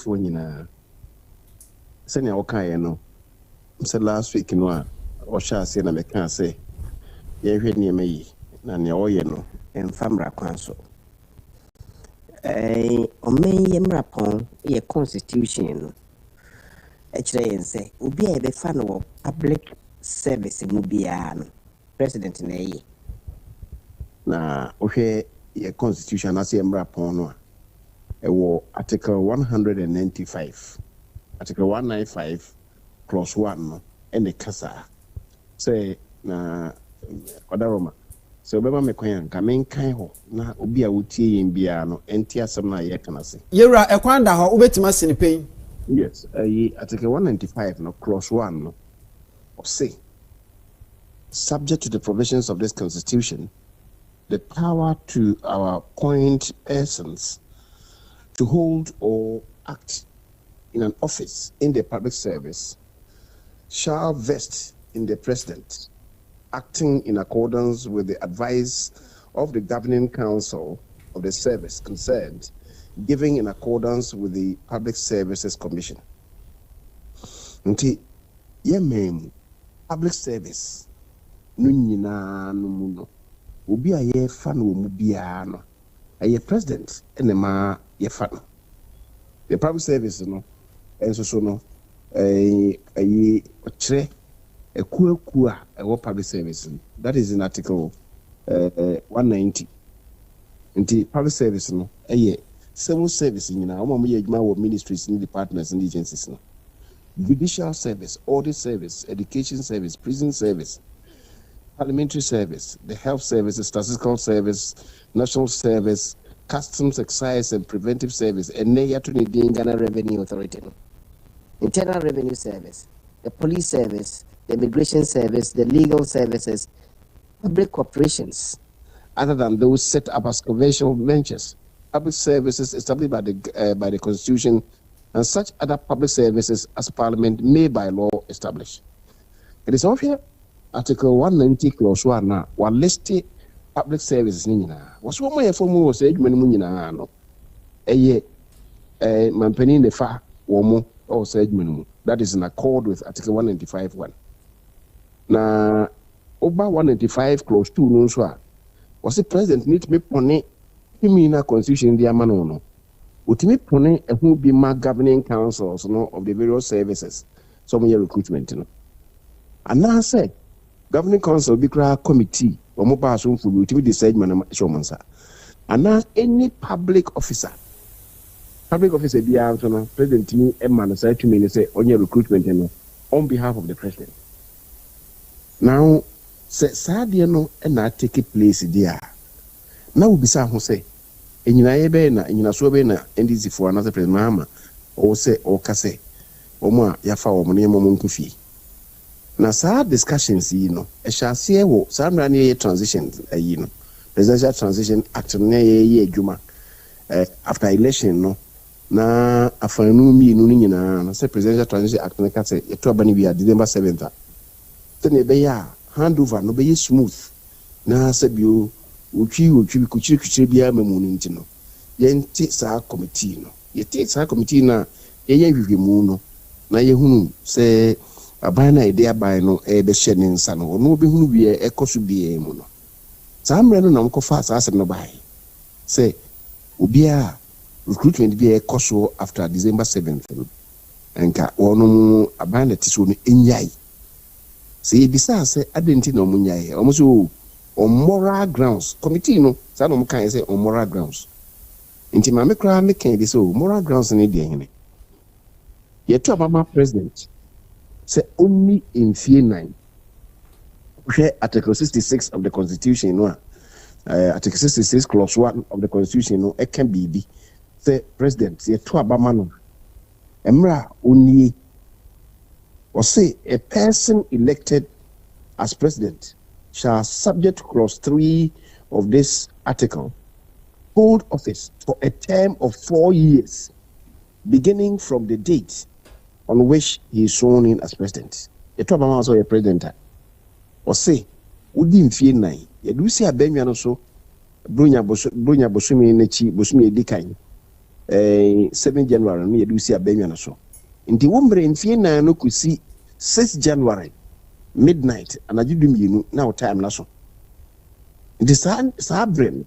for you. Send your kind, no. Said last week, you know, or shall say, I can't say, you heard near me, and your no, and famra council. O me yemrapon, ye constitution. Actually, say, Ubi a fan of public service in Mubiano, President in a Na, okay, your constitution, as yemrapon, Article 195. Article 195, clause 1, and the Casa. Say, na, Odaroma. So, Bema Mekoyan, Kamen Kaiho, na Ubia Uti in Biano, and Tiasama Yakanasi. Yera, a quanda, how ubetimas in pain. Yes, Article 195, no, clause 1, no, or say, subject to the provisions of this Constitution, the power to our appoint persons to hold or act in an office in the public service shall vest in the President, acting in accordance with the advice of the governing council of the service concerned, giving in accordance with the Public Services Commission. Nti ye public service no nyina no mu no obi a ye fa no mu bia no aye president ene ma ye fa no the public service no enso so no aye okire ekuaku a ewo public service that is in article 190. Nti public service no aye civil service nyina omo mo ye adwuma wo ministries and departments and agencies no judicial service, audit service, education service, prison service, parliamentary service, the health services, statistical service, national service, customs, excise and preventive service, and the Ghana Revenue Authority, Internal Revenue Service, the police service, the immigration service, the legal services, public corporations. Other than those set up as conventional ventures, public services established by the Constitution, and such other public services as Parliament may by law establish. It is of here, Article 190, Clause 1 now, one listed public services. What's one way for more say, Munina, no? A year, Mampeni the fa, or or said that is in accord with Article 195.1. Now, over 195, Clause 2, no, was the President need to be pony, him Constitution in the Amanono. Ultimate pone who be my governing councils of the various services, some year recruitment. And now I said, governing council be a committee or more person for you to decide man showmansa. And now any public officer be out on President me and man said to me say on your recruitment on behalf of the president. Now say Sadiano and I take it place there. Now we be who say enyina yebe na enyina so be na NDC for another president mama o se o kase o mo a yafa o mo ne mo nkufi na sa discussions yi no e sha se wo sa mra ne transition yi no presidential transition act ne ye adwuma after election no na afanu mi no nyina na se presidential transition act ne ka se e to abani bi December 7th te ne be ya handover no be smooth na se bio uchi kuchiri bia memunu ntino yenti sa committee no yeti sa committee na yeye hwehwemu no na yehunu se abana ide aban no be hye ne nsa no no be hunu bia ekoso bia mu no sa mre no na mkofa sa asem no bai se obia recruitment bia ekoso after December 7th enka wono abana tiso no enyai se ebisa se adenti no munyai omuso on moral grounds. Committee no, so no can say on moral grounds. Inti ma me kra me can be so moral grounds ni dey hene. Ye to Obama president say only in fear 9. Article 66 of the Constitution no. Article 66 clause 1 of the Constitution no it can be say president ye to Obama no. Emra only or say a person elected as president shall, subject to clause 3 of this article, hold office for a term of 4 years, beginning from the date on which he is sworn in as president. The top of also a president. Or say, within fear 9, you do see a Benyan also, Brunya Bosumi Nechi, Bosumi Dikain. 7 January no yedu si abenwa no so nti wo mbre mfie na no kusi 6 January midnight anajudu mienu na time na so nti sa brem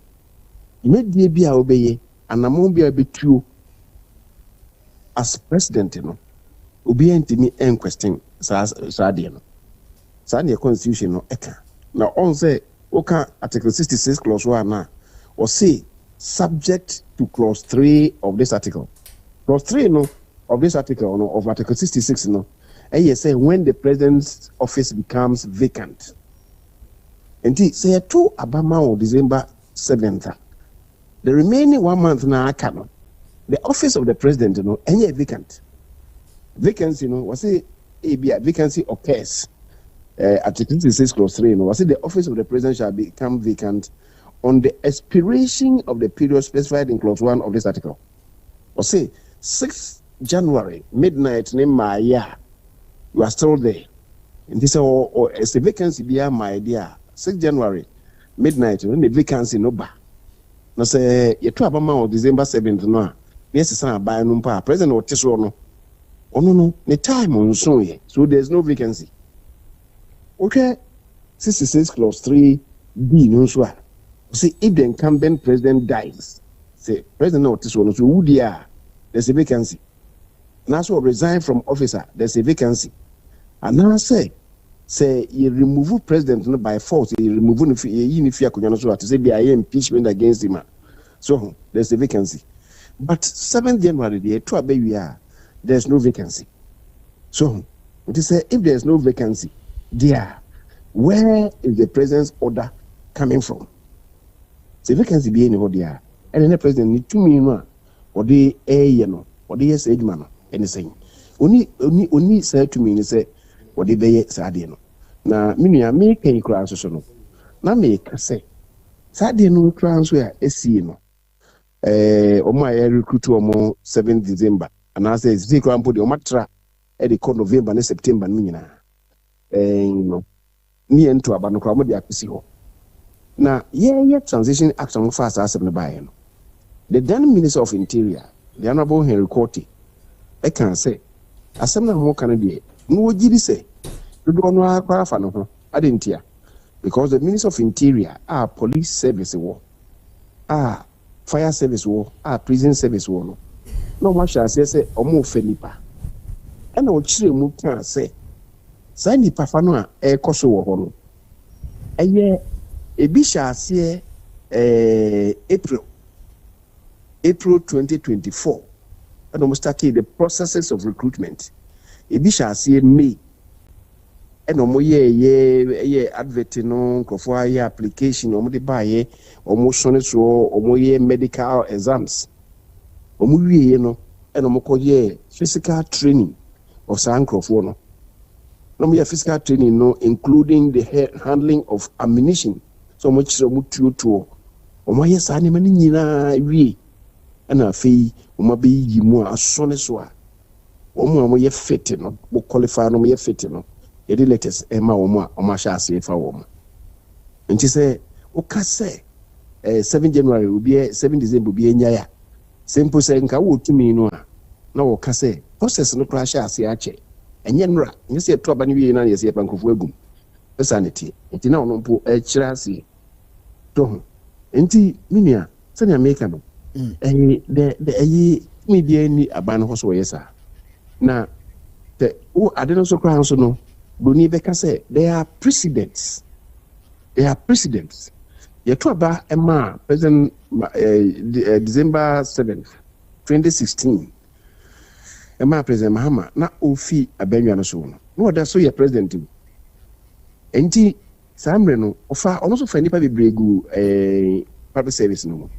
imedie bia obeye anamon bia betuo as president no obi antimi en question sa de no sa ne constitution no eka na on say oka article 66 clause 1 na or say subject to clause 3 of this article. Clause 3 no of this article no of article 66 no and say when the president's office becomes vacant. And say two Abama on December 7th. The remaining 1 month na akano. The office of the president no any vacant. Vacancy no was say vacancy occurs. Article 66 clause 3 no was say the office of the president shall become vacant on the expiration of the period specified in clause 1 of this article. Or say 6th January midnight name my year you are still there. And this or as a vacancy be my idea 6th January midnight when the vacancy no ba. Now say you to Abama on December 7th no. Yes son buy no pa president or tiso no. Oh no the time on so there's no vacancy. Okay, 66 clause 3 B no so. See if the incumbent president dies, say president or tiso no so who dia there's a vacancy. Now so resign from officer, there's a vacancy. And now say you remove president no by force, you remove if to say there is impeachment against him. So there's a vacancy. But 7th January, there's no vacancy. So it is if there's no vacancy, where is the president's order coming from? The vacancy be anybody there. And then the president need 2 million or the or the yes age man anything. Only say to me say what the be sade no. Na minua me kan kura so no. Na me ka say sade no kura so ya esi no. Omo aye recruit omo 7th December. And I say zi kura mpo de omo tra e de ko November ne September no nyina. No. Ni ento aba no kura mo de apesi ho. Na ye transition act on fast as no buy no. The then Minister of Interior, the Honorable Henry Courtey, I can say, as some more can be, no giddy say, you don't know how I didn't hear. Because the Minister of Interior are police service war, fire service war, prison service war. No one shall say, or more Felipa. And no children can say, Sandy Pafano, a Kosovo Hono. A year, a bisha say, April 2024, and almost started the processes of recruitment. Ebi shall see May, and omo ye advertising no for ye application, omo de buy almost so omo ye medical exams. Omo ye no, and omo ko ye physical training of Sankrofo no. No ye physical training no, including the handling of ammunition. So much so much to omo ye sa ni mani nyina wie. And I fee be you more as soon as well. Omo ye fit no, bo qualify no ye fit no. Ye the latest Emma or Masha say for woman. And she say, okay, say 7 January will be 7 December will be nyaya. Simple saying ka wo to me no. No okay say process no crash as ya che. Enye nra, you say to abani wi na ye say pankofo agum. Sanity. Enti na ono po chira se. To. Enti minia, se na make no. The media ni aban hoso yesa na the I didn't so crown so no Bruni Beka say there are precedents ye to aba ema president December 7th 2016 ema president Mahama na ofi abenwa no so no that so ye president enti samre no ofa ono so fa nipa bebregu public service no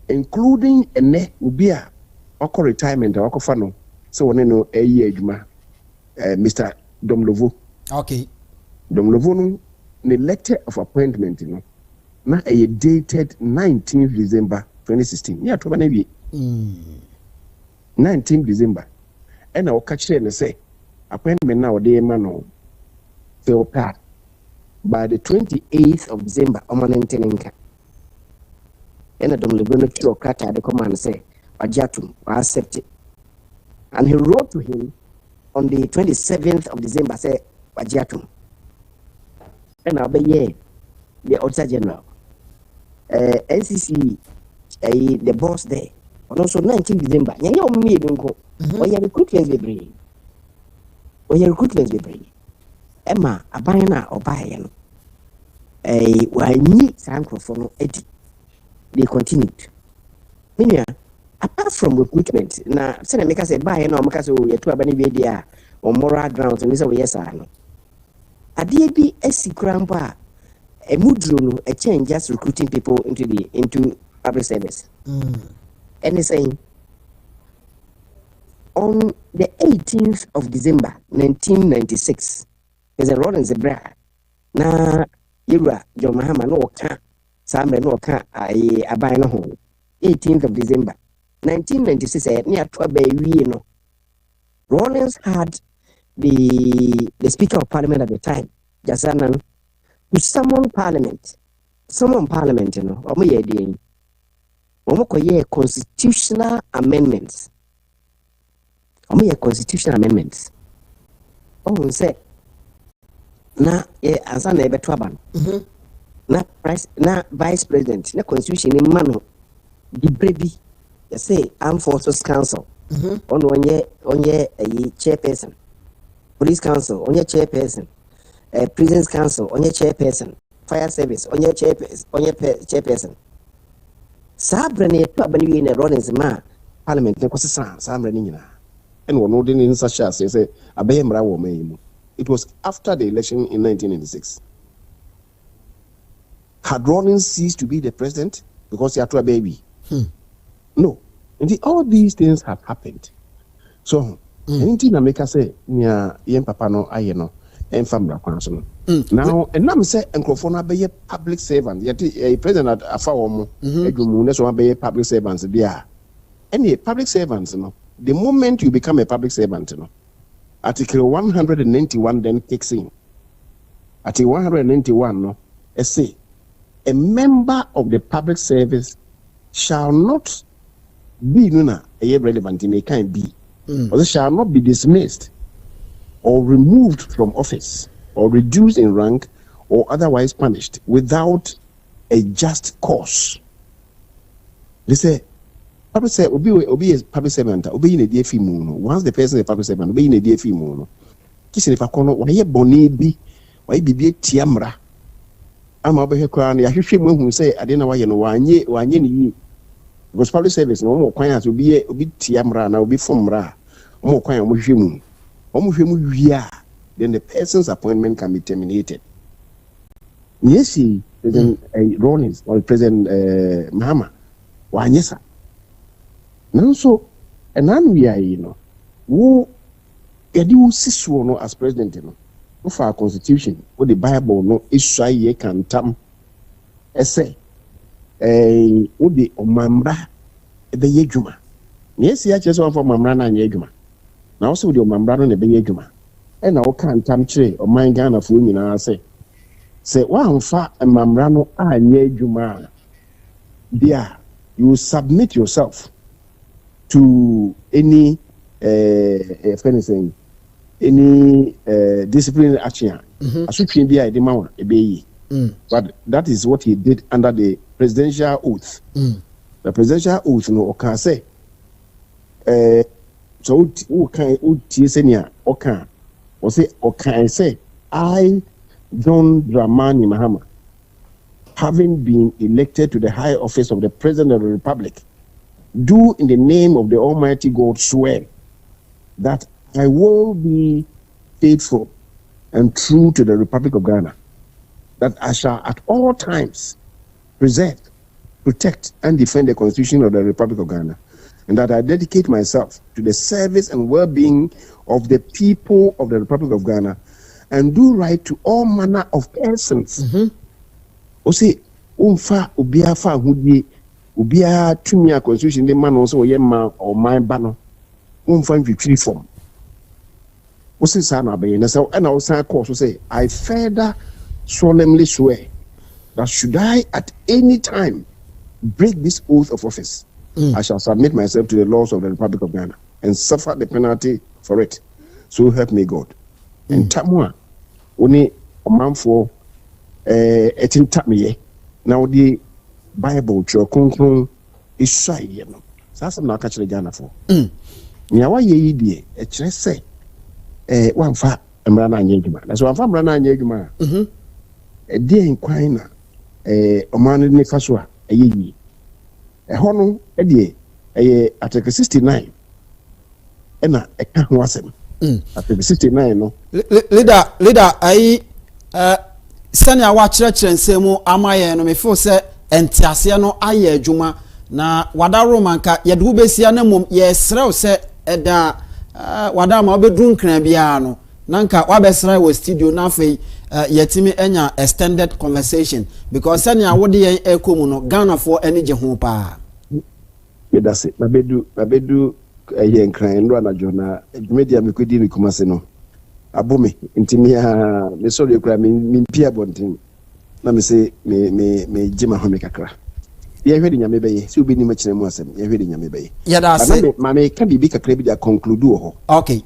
including ene ubia oko retirement oko fa no so one no eyi adwuma Mr. Domlovo. Okay. Domlovo no the letter of appointment no na dated 19th December 2016 ya to ba na wie 19th December and o ka kire ne say appointment na o de ma no fail part by the 28th of December o ma 19 nka. And a Domlovo no kiro kata de command say Wajatum, accepted. And he wrote to him on the 27th of December, say, Wajatum. And I'll be the Auditor General. NCC, the boss there. And also 19th December. Recruitments be bring. Emma, a bayana or bayan. Why need some microphone edit. They continued. Meaning, apart from recruitment, now, Senator Mika said, buy no Makaso, you're too abandoned media or moral grounds, and this is yes, I know. A DB SC Grandpa, a mudrunu, a change just recruiting people into public service. And it's saying, on the 18th of December, 1996, there's a Rollins Zebra. Na Yura, John Mahama, no car, Sambe, no car, I buy no home. 18th of December, 1996, near Twabe, you know. Rollins had the Speaker of Parliament at the time, Jasanan, to summon Parliament, you know, or me doing. Constitutional amendments. Constitutional amendments. Oh, say, na answer na ebe twaban. Na vice president, na constitution in mano. The baby, you say Armed Forces Council. Onye chairperson. Police Council, onye chairperson. Prisons Council, onye chairperson. Fire Service, onye chairperson. Sabre ne twaban wi na Rollins ma Parliament ne kwese sabre ni nyina. And one ordin in such as say Abehemra wo maimu. It was after the election in 1996. Had Rollins ceased to be the president because he had a baby? No. Indeed, all these things have happened. So, anything America say, near Yen Papa no Ayeno, and Famra Council. Now, and now say, and Crofona be a public servant, yet a president at Afawomo, a Gumunes or be a public servant, there. Any public servants, you know. The moment you become a public servant, you know, Article 191 then kicks in. Article 191, no, it say, a member of the public service shall not be relevant in a kind be, or they shall not be dismissed or removed from office or reduced in rank or otherwise punished without a just cause. They say, public servant, obi is public servant, obi in a dear female. Once the person is a public servant, obi in a dear female. Kissing if I call why ye bonny be, why be tiamra. I'm over here crying. I hear who say, I didn't know why you know, one year, because public service, no more quiet will be a bit tiamra, now be from ra, more quiet with him. Almost then the person's appointment can be terminated. Yes, President Rollins or President Mahama, why, yes, sir. Now, so, and then we are, you know, who you see no as president, you know, for our constitution, what the Bible no issue ye can tam, essay, what the Omambra, the Yejuma. Yes, I just want for Mamrana and Yejuma. Now, also the Omambra and the Yejuma. And now can't tam tree or my gun of women, I say, one far and Mamrano and Yejuma. There, you submit yourself to any any disciplinary action. But that is what he did under the presidential oath. The presidential oath, no, can say. So who can senior or say I, John Dramani Mahama, having been elected to the high office of the President of the Republic, do in the name of the Almighty God swear that I will be faithful and true to the Republic of Ghana, that I shall at all times preserve, protect, and defend the Constitution of the Republic of Ghana, and that I dedicate myself to the service and well-being of the people of the Republic of Ghana, and do right to all manner of persons. Ose umfa ubiafa hudie ubia tumia constitution de man also yema or my banner umfa ntwitwiri form. Ose sa na be na so and also course say I further solemnly swear that should I at any time break this oath of office, I shall submit myself to the laws of the Republic of Ghana and suffer the penalty for it. So help me God. And Tamwa, only a man for etin tamiye. Now the Bible, your conclusion is shy, you know. So I'm not catching the Ghana for. Nyawa ye die, a chess say, one fat and run on Yegma. That's one fat run on Yegma. A dear inquire, a man in the Faswa, a ye. A honor, a dear, at 69. And I can't was him. At 69, no. Leader, I send a watch and say more amaye no me for say entiasia no aye adwuma na wada romanka ye do besia na mom ye srew se eda wada ma obedru nkran bia no nanka wabesra wo studio na afei yetimi enya extended conversation because send a wode ye ekomu no Ghana for any je ho pa me that's it mabedu ye nkran ndo na jona media me kwedi ni kumase no abome intimia me sorry kura me pia bontin na me say me jima ho me kakra ye hwede nyame beye si obi ni ma kire mu asem ye hwede nyame beye ya da say ma me ka bibi kakra bi da conclude ho okay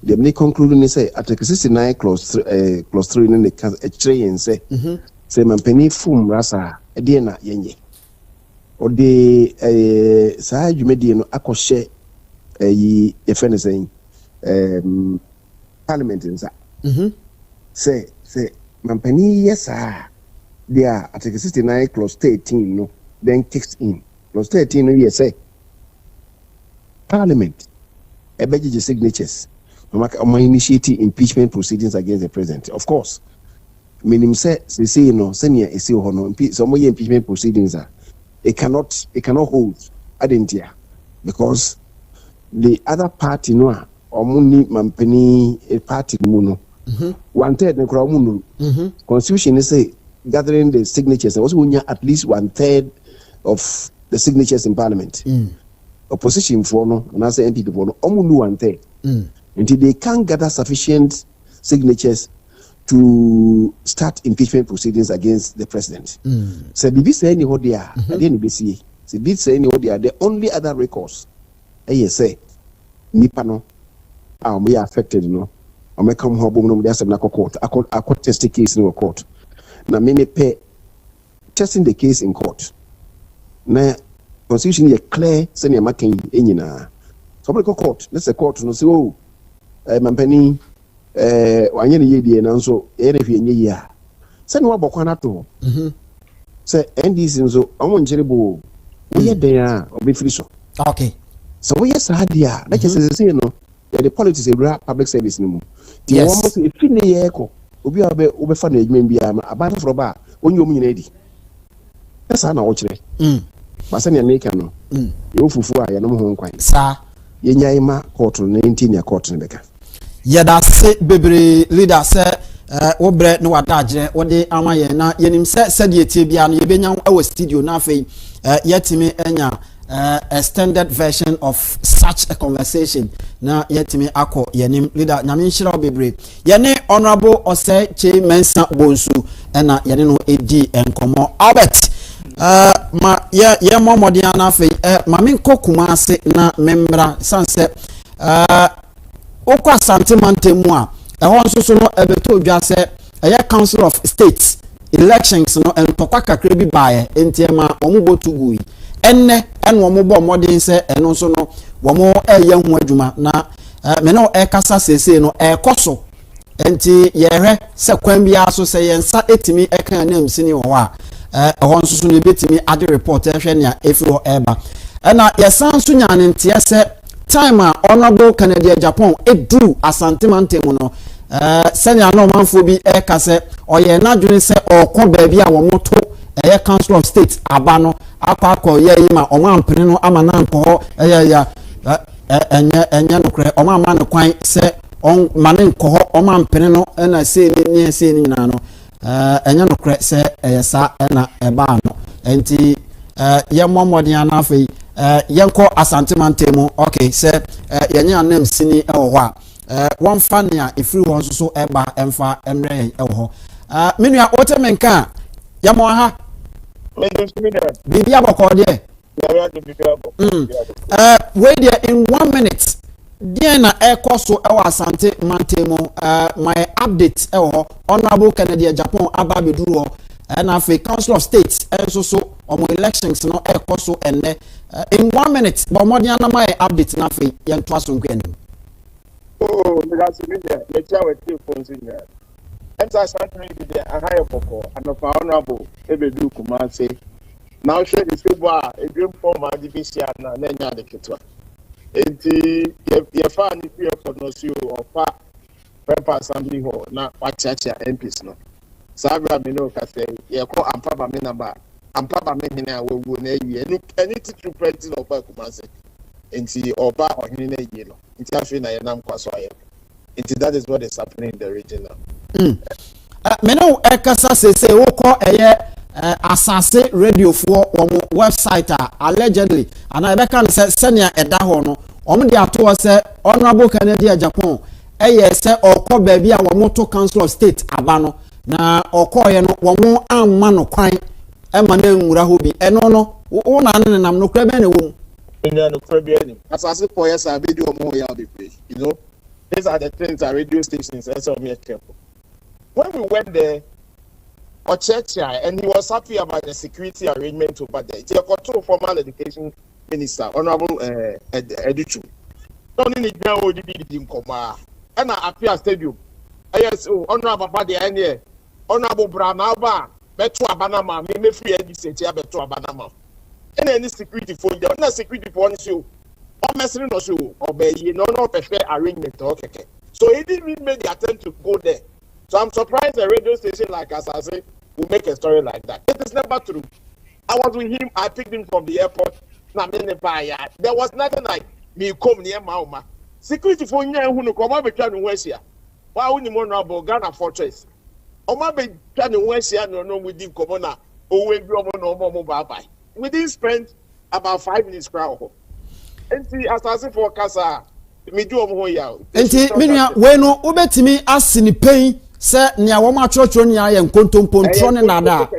dem ni conclude ni say article 69 clause 3 ni ka kire yen say say mampani fum rasa e de na yenye o de saa dwumedie no akɔhye yi ye fene say Parliament nsa. Say mampani yes there article 69 clause 13 no then kicks in. Clause 13 no yes say Parliament ebeji signatures. Oma initiate impeachment proceedings against the president. Of course. Meaning say no senior isi ho no so mo impeachment proceedings it cannot hold adentia because the other party no omuni mampani a party muno. 1/3 ne kura muno. Constitution say gathering the signatures. Also, we at least 1/3 of the signatures in Parliament. Opposition for no, and I say MP for no. Omunu 1/3. Until they can't gather sufficient signatures to start impeachment proceedings against the president. So, bibi say any what they are. At the end, BCA. So, bibi say any what they are. The only other recourse, say, nipa no. We are affected, you know. I may come home, no, there's a court. I could test the case in a court. Now, many pay testing the case in court. Now, constitution is clear, senior marking in so, court. Let's a court, no, say, oh, Mampani, one year, and also, any year. Send one bokanato. Say, and this is so, I want Jeribo. We are there, or be free so. Okay. So, yes, I had there. That is, you know. The politics is public service no. The almost if in the echo, obi fa na adwuma bia about for ba onyo mu nyina di. Esa na wo kire. Ba se na make no. Yo fufu a ya no ho nkwan. Sa ye nyai ma court no 19 ya court no beka. Ya da se bebre leader se wo bre no wada agire wo de amaye na yenim se de etie bia no ye benya awo studio na afei yetimi enya extended version of such a conversation na yetimi akọ yenim leader nyame nhyira obebre yene honorable Osei Che Mensa Bonsu na yene no edi enkomo Albert ma ye momodi na afei ma me nkokuma ase na membra sanse okwa santimantemu a ehon soso no ebeto dwa se Council of States elections no entokwa kakra bi baaye entiema omubotugui enne wo bo modern se eno so no wo mo eye hu adwuma na me no kasa sese no koso enti yehwe se kwan bia so se yensa etimi ekan na msini wo a ho nso so no betimi ade report ehwe ne a efiri ho eba na yesan so nyane ntie se time a honorable Canadian Japan edu asantemantemu no senya no manfo bi kase oye na dwene se okọ ba bia wo moto Council of State abano akọ ye yi ma omo ampene no ama na nkọ enye no kre omo ama no kwan se on mane nkọ ho omo ampene no na se ni nyina no enye no kre se yesa na eba no enti ye momodi ana afei yenko asantemantemu okay se yenye anem sini ewo ho a one fan ya ifiri ho so eba emfa emre ewo ho menua wotemenka ya mo ha bibi aboko de Wait there in 1 minute. Dear na eko so ewa asante mantemo my update ewo honorable Kennedy Japan aba beduru and afi Council of States so omo elections no eko so enne in 1 minute but more than my update na afi yen to aso nkwanim. Oh, because we there the chair with two phones in there. And so something there a higher boko and of honorable Ebedu Kumase. Now share this people a dream form of division na nenya de ketwa. Enti ye fa ni fear for no see or fa pepper assembly hall na wachacha MPs no. Sabra me no ka say ye ko ampa ba me number ampa ba me hina wewu na ewie any to president of Kumase. Enti oba ohini na ewie no. Enti afi na ye nam kwaso aye. Enti that is what is happening in the region now. Me no ekasa say wo ko eye asase radio for website allegedly and I can say senior eda ho no omo de ato se honorable Kennedy Japan say okọ baabi a wo to Council of State aba no na okọ ye no wo amma no kwan e ma na nwura ho bi eno no wo na ne nam no kra be na wo enya no kra be ani asase for yes I be do omo ya be pay you know these are the things that radio stations and so me careful when we went there Ochecha, and he was happy about the security arrangement over there. He got former education minister, Honorable Edichu. Don't need to be in Koma. And I appear stadium. Yes, Honorable Badi, and Honorable Branaba, Betu Abanama, me free education, Betu Abanama. And any security for you, not security for one show, or messing no show, or be you know, no fair arrangement. Okay. So he didn't make the attempt to go there. So I'm surprised a radio station like us, I say, will make a story like that. It is never true. I was with him, I picked him from the airport. There was nothing like me come near Mauma. Security for you who come up with Jan West here. Why would you want about Ghana Fortress? Or maybe Jan West here, no, we did come on. Oh, we go on no more bye. We didn't spend about 5 minutes crowd. And see, as I say for Casa, me do over here. And see, when no Ubetimi ask in Pein. Say nia wo ma chocho nia ye nkontompo ntro ne nada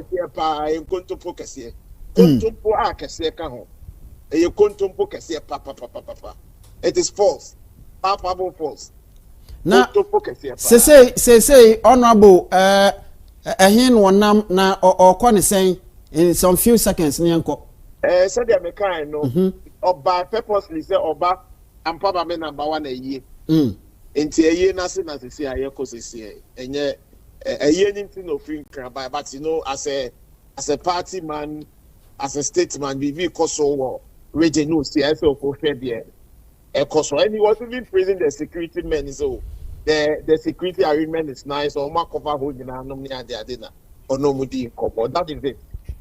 nkontompo kese nkontompo a kese ka ho e nkontompo kese pa it is false palpable false na say honorable ehin wonam na okọ ne sen in some few seconds ne enko say the mekan no oba purposely say oba ampa ba me number 1 aye Enti eye na se aye kosese enye eye nyinti no free crab but you know as a party man as a statesman we koso war region no see so for fair there koso and he was even praising the security men so the security arrangement is nice or ma cover hold na no me ade na ono mudi kopo that is it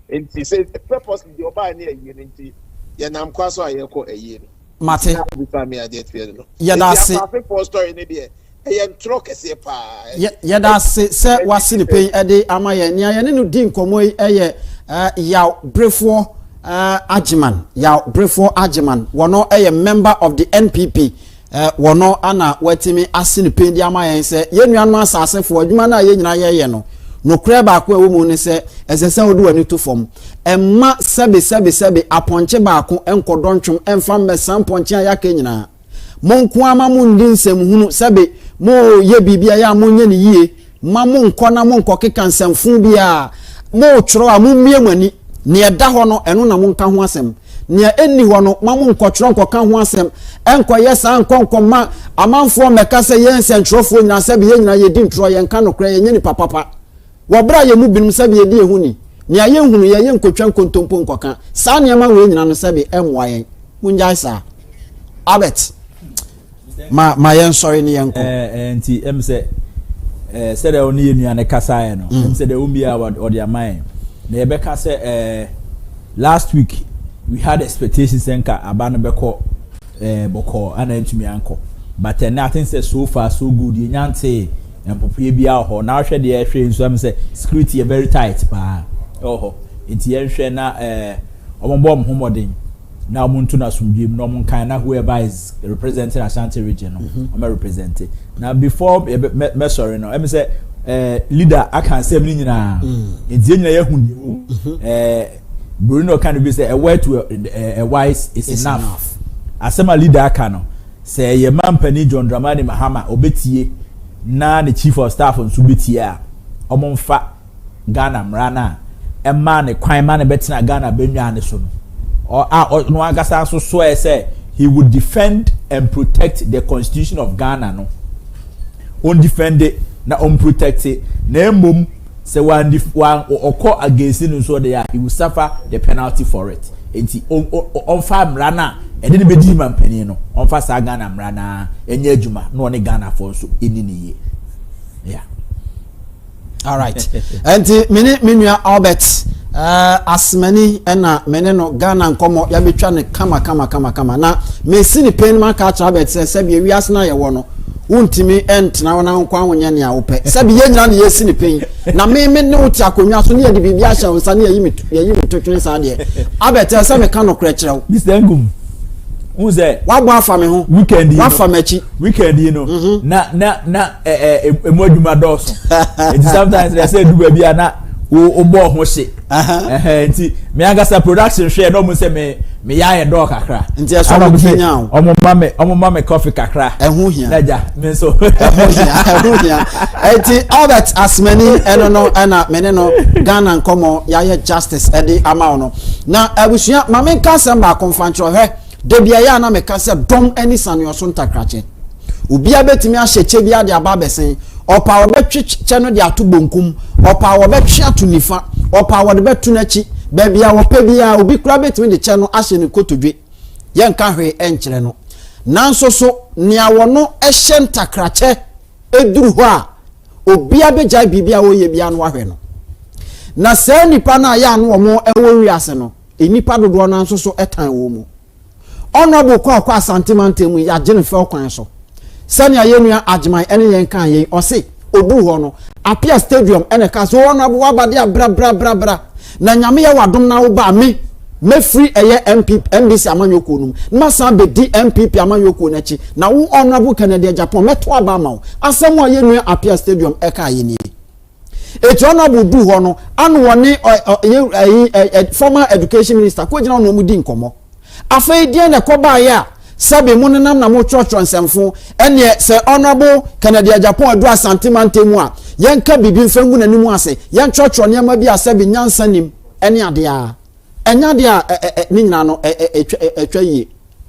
and he says purposely the oba na eye nti ye nam kwaso aye ko eye no Mate. Yadase. Yadase se wasi ni Pein ede ama ye nia ye ne no di nkomo eye ya brefo Ajiman wono eye member of the NPP wono ana watimi ase ni Pein di ama ye se ye nuanu asasefo adwuma na ye nyina ye no no kra ba ko ewo mu ne se esese odu ani to fom emma sebe aponche ba ko enkodontwom emfa mmesam ponche ayaka nyina monko ama mu ndi nsem hunu sebe mo ye bibia ya monye ne yie ma mo nko na mo nko keka nsemfu bia mo tworo a mo mie mani ne eda ho no eno na mo nka ho asem ne enni ho no ma mo nko tworo nko ka ho asem enko yesa nko ma amanfo meka se ye nsentwofo nyina sebe ye nyina ye di ntro ye nka no kra ye nyini papa wabra ye mu binum sabe ye di ehuni ne aye hunu ye nkotwa nkontompo nkoka sa ne ma we nyina no sabe emwa ye munjai sa abet ma yen sorry ne yenko enti em se said oni enu ane kasa ye no em se de umbia odi amai na ye beka se last week we had expectations enka abano beko boko ana ntumi anko but I think say so far so good ye nyante and popie bia ho na hwe de hwe nso am say security very tight pa oho enti ye hwe na omombo homodin na omuntu na sumdiem no mon kan na whoever is representing Ashanti region no am representing now before me sorry no am say leader I can say me nyina enti nyina ye hu Bruno can be say a word to a wise is enough. Asema leader kano say ye man pani John Dramani Mahama obetie na the chief of staff on subitia omonfa Ghana mrana e man ne kwan man betina Ghana benwa ne so no or no agasa so swear say he would defend and protect the constitution of Ghana no on defend it na on protect it na mum say one or against it so they are he will suffer the penalty for it enti on fa mrana e de be di man pani no on fa sa Ghana mrana enye adwuma no ne Ghana for so eni ne yeah. All right. And minua Albert as many na meneno Ghana nkomo ya betwa ne kama na me si ni Pein man ka Albert se bi wiase na ye wo no wontimi entna wona nkwa ahonya ne a wo pe se bi ye nyina ne ye si ni Pein na me ne wuti akonwa so ne ye de bibia hya wo sa ne ye yimi totwene sa de Albert se me ka no kra kire wo Mr. Ngum Uze wagbo afa me ho weekend yi wafa machi weekend yi no na emoduma doso it sometimes they say do bia na o bo ho hye nti me agasa production share no mo say me ya ye do kakra nti eso mo kenya omo mame coffee kakra ehu hia naja me so ehu hia enti Albert as many no na me no Ghana nkomo ya ye justice edi ama no na abusua mame ka samba konfantro he debia ya na meka se dom ani sane oso ntakrache ubia betimi ahyeche bia de aba besen opa obetwe no de ato bonkum opa obetwe ato nifa opa wode betu nachi bebia wopa bia obi kura betimi de che no ahye ne kotodwe ye nka hwe enkyere no nanso so nia wono ehye ntakrache eduru ho a obia beja bibia wo ye bia no ahwe no na se nipa na ya no omo ewo wiase no enipa dodo nanso so etan wo mu honorable kwa santimantemu ya Jennifer kwan so sani ayenua ajman ene yen kan yen ose odu ho no apia stadium ene ka so honorable wabade abra na nyame ye wadom na wo ba me free eye MPC amanyoko num na san be di MPP amanyoko na chi na wo honorable Canada Japan meto aba ma wo asem ayenua apia stadium e ka yeni etu honorable du ho no anu woni former education minister ko gina no mu di nkomo afei die na koba ya sabe mu nenam na mu chọchọ nsemfo ene se honorable Canada Japan adu asantimantemu a yenka bibi mfangu na nimu ase yen chọchọ ne ma bi asabe nyansa nim ene ade a enya de a ni nyina no etwa yie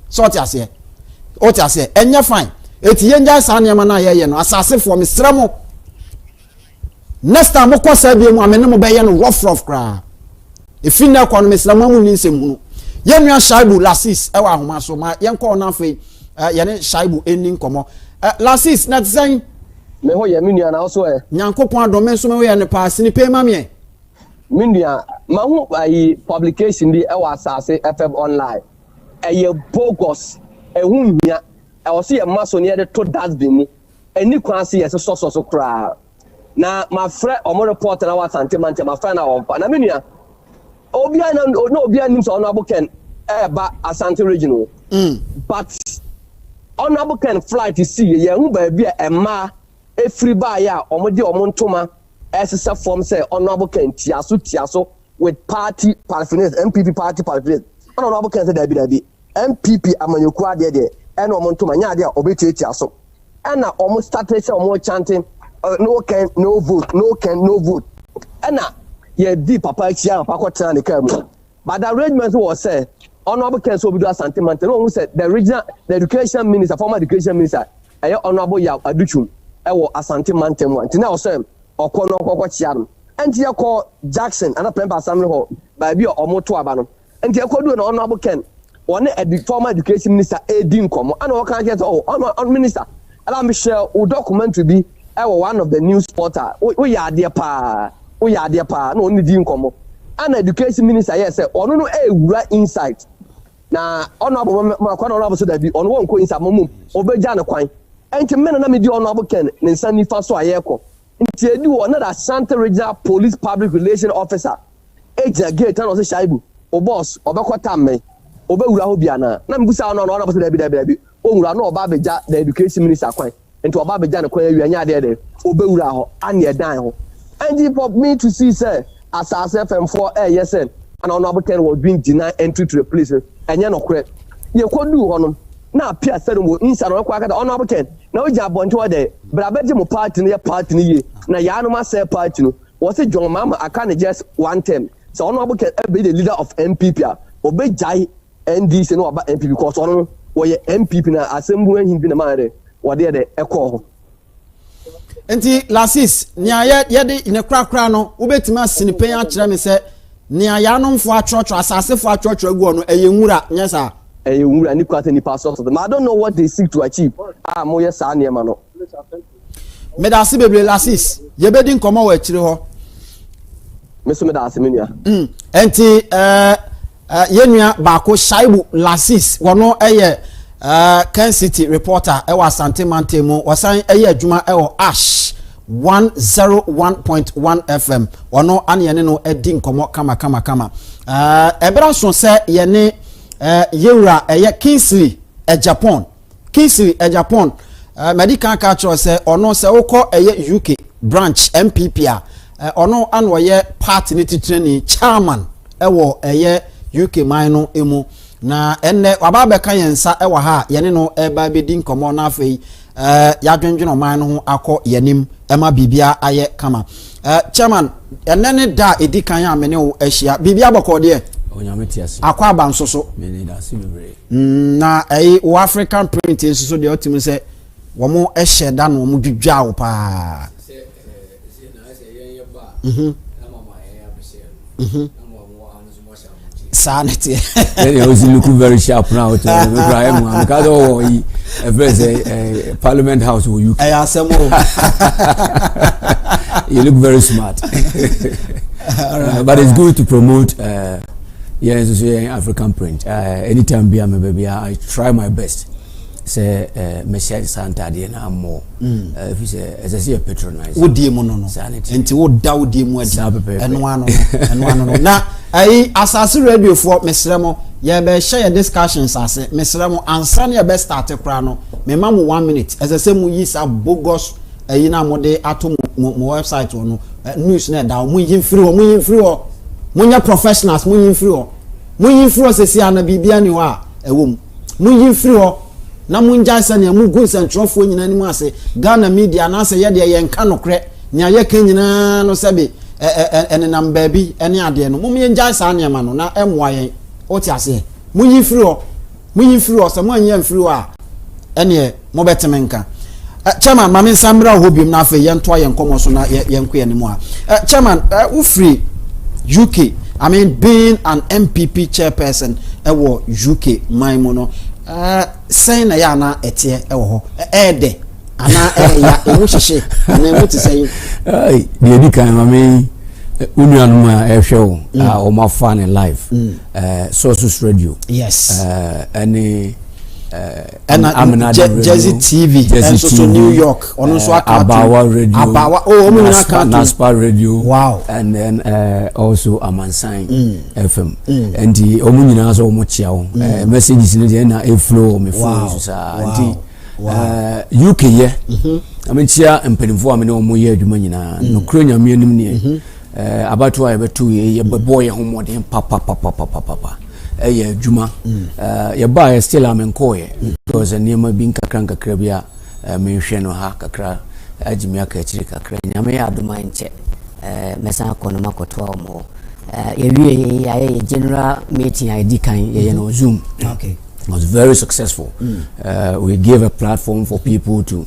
so ti ase o ti ase enya fine eti yenja sa ne ma na ye no asase fo mesramo next time mo kwa sabe mu amene mo be ye no rough kra efi na kwa no mesramo mu ni nsemu yenua shaibu lasis ewa ahoma so ma yenko na fe yene shaibu eni nkomo lasis na tsan me ho ye menua na so nyankopon adome so me ho ye ne pass ni pay ma me menua ma hu ayi publication di ewa asase FM online eye bogus ehun hia e wo se ye maso ne de to dustbin mu eni kwan se ye so kra na ma frɛ omo report na wa santimante ma frɛ na wonpa na menua obia na no obia nim so honorable Ken ba Asante regional but honorable Ken flight see ye hu ba bia ema efri ba ya omode omontoma esesa form say honorable Ken tiaso with party paraphernalia MPP party paraphernalia honorable Ken say dabi MPP amanyoku ade de ena omontoma nya ade a obetiaso ena omo started say omo chanting no Ken no vote no Ken no vote ena ye di papa chia papa ko the kam but the arrangement was say honorable Ken so be do Asante no who said the education minister former education minister honorable ya aduchum e wo Asante Mantemu anti na o say okono kokko chia no anti ye call Jackson and Pemba Assembly Hall by bi omoto aba no anti ye do na honorable Ken one former education minister edin komo and o kan get on minister allow me share o document to be one of the news portal we ya there pa o ya de pa na oni di nkomo ana education minister yes say ono no ewura insight na ono abo ma kwa na ono abo so da bi ono won ko insight momum obeja na kwan enti men na me di ono abo Ken ne nsa nifa so ayeko nti edi wo na da Asante Regional Police Public Relation Officer eja gate na o se shaibu o boss obekota me obewura ho bia na mbusa ono abo so da bi o wura na oba beja the education minister kwan enti oba beja na kwan awia nya de obewura ho ane edan ho. And for me to see, sir, as I said, FM4, yes, sir, and Honorable Ken was being denied entry to the place. And you're not correct. You could do on now. Pierre said, inside of Honorable Ken. Now you are born to a day, but I bet you more party near party. Now Yanoma said party. Was it John Mama? I can't just one term. So Honorable Ken be the leader of MPP. Obey Jai NDC no about MPP because on where MPP na assembly him be the man what they the echo. Enti lasis nia ye de ne krakra no obetima sinipen a kire me se nia ya no mfo atrocho asase fo atrocho agu no eye nwura nyesa eye nwura ni kwata ni pastor them. I don't know what they seek to achieve. Mo ye sa niam no me da se bebre lasis ye bedi nkomo wa akire ho me so me da se me nua enti ye nua ba ko Shaibu lasis wono eye Kansas City reporter ewa Asante Mantemu wasan eye adwuma ewo Ash 101.1 FM ono ane no edi nkomo kama ebra so se ye ne yewura eye Kingsley Japan medical culture se ono se ukọ eye UK branch MPP ono anwo ye party ni titreni chairman ewo eye UK man no emu na enne waba kan yensa ewa ha yene no eba bedi nkomo na afei ya dwendweno man no ho akọ yanim ema bibia aye kama chairman enne ne da edi kan ya mene wo ahia bibia bokode onyametiase akwa abansoso mene da sibebre na wo African print so de otim se wo mo ehye da no mo dwudwa wo pa se na se yen ye ba na mama yen abese sanity. He was looking very sharp now. Because a Parliament House will you? You look very smart. But it's good to promote yes, African print. Anytime I try my best. Say Messiah Santa Diana more. If you say as I see a patronize. Would you mono? Until what doubt him and one. Now, I assassin radio for Miss Remo. Yeah, be share discussions as Miss Remo and Sunny best start a prano. Me mamu 1 minute. As I say, we use a bogus a mode atom website or no news net down. We in free or when you're professionals, we in free or we in free as a Siana Bibiani a womb. We in free or na munja sane mu go sentrofo nyina ni mu ase Ghana media na ase ye de ye nka nokre nya ye kan nyina no sebe ene nam baabi ene ade no mu menja sane ma no na emwa yen o ti ase mu yin firi o se mu anya firi o a ene mo beteme nka chairman mame samra hobim na afa ye nto ye nkomo so na ye nko ye ni mu a chairman wo free UK I mean being an MPP chairperson ewo UK maimo no saying na ya na etie ewo ho de ana ya ewu hihye na ewu ti say ai de di kan mame unuanu ma ehwe o ma fan live sources radio yes any Jersey TV and so New York on so Abawa radio Naspa radio wow and then also Amansan FM and the omunyina so omochia wo messages ni na e flow me phone so sa UK ye amenchia empenifo amene omoye adwuma nyina no kro nyame anim ne abatu a betu ye boy homode papa eye adwuma ye ba ye still amenkoye because niema bin kakranka krabia menhwe no ha kakra agimi aka chiri kakra nyame ya adoma nche mesa kono makoto omo ye wie ye general meeting ID kan ye no Zoom okay it was very successful we gave a platform for people to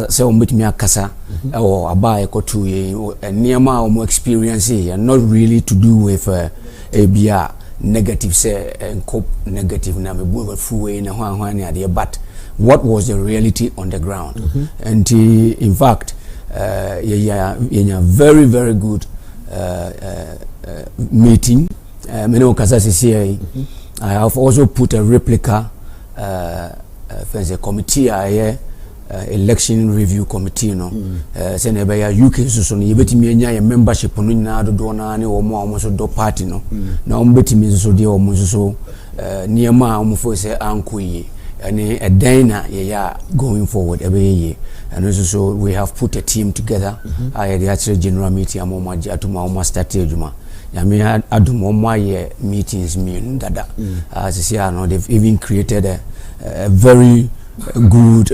say ombetimi akasa or abaye kotu ye niema omo experience and not really to do with ABR negative say and cope negative na me bu fuwe na hwan ne ade but what was the reality on the ground and in fact yeah very very good meeting me no kasa I have also put a replica for the committee election review committee no say na be ya UK so no yebetimi anya ya membership no nyina dodo na ne wo mo so do party no na wo betimi so de wo so niema wo fo say ankoyi and a dana yeah going forward every and also so we have put a team together I the actual general meeting amoma atuma almost start ejuma yami adum omo meetings me dada as you know they've even created a very good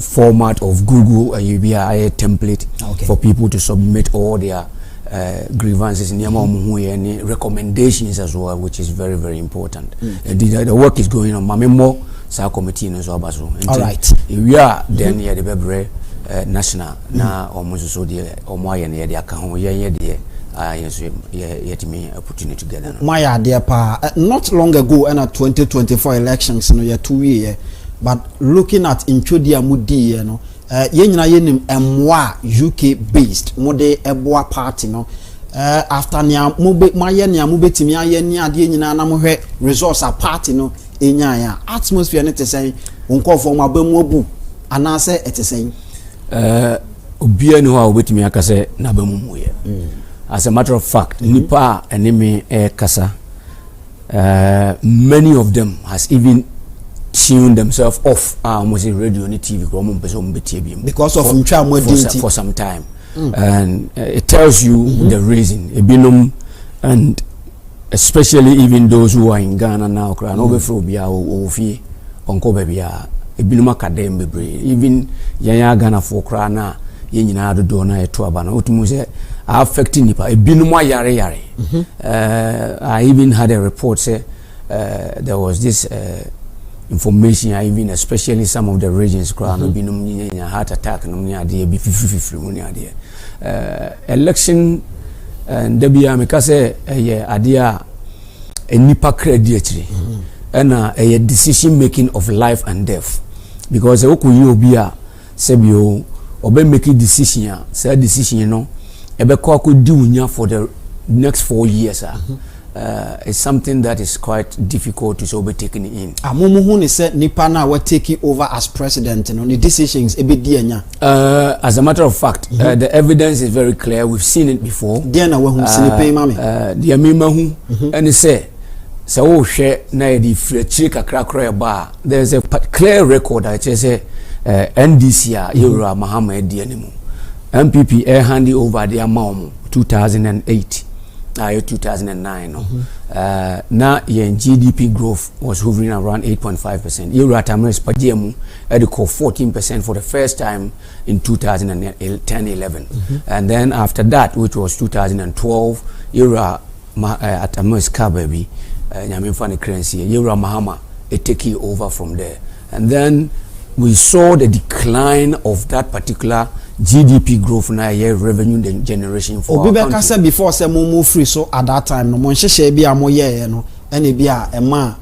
format of Google UBI template for people to submit all their grievances and any recommendations as well, which is very, very important. The work is going on. Mamemo sa committee no so abaso. All right. We are then here the bebre national na almost so the omoye na the aka ho ye de yet me opportunity together. My dear pa, not long ago in 2024 elections no year 2 year, but looking at Inchodia Mudi, you know, yenina yenim MWA UK based mode eboa party no after nya mobe maye nya mobe timi aye ni ade nyina na mo hwe resource a party no enya ya atmosphere ne tesen onkofo ma bamu obu anase etesen obia ni ho obetimi akase na bamu muye. As a matter of fact, nipa enemy kasa many of them has even tuned themselves off almost in radio and TV because of for some time. And it tells you the reason and especially even those who are in Ghana now even Ghana for Krana affecting nipa I even had a report say there was this information even especially some of the regions heart attack election and debia mekase adia nipa credit and a decision making of life and death because okuyi obi a sebio obe make decision say decision you know ebe ko akodi unya for the next 4 years it's something that is quite difficult to be taken in. Amumu ni say nipa na we take over as president and the decisions ebe di anya. As a matter of fact, the evidence is very clear. We've seen it before. Dia na we hu sinipe mame. Dia mema hu and say so hwe na di frechiri kakra ba. There's a clear record that say NDC Yura Mahama edi animu. MPP hand over their mom 2008. 2009 now GDP growth was hovering around 8.5%. Euro Atamis Pajemu had 14% for the first time in 2010-11 and then after that, which was 2012, Euro Atamis Kababi Nyamifani currency Euro Mahama it take over from there and then we saw the decline of that particular GDP growth na year revenue generation for our country. Obi before say mo free so at that time no mo nhye bia mo ye no ene bia ema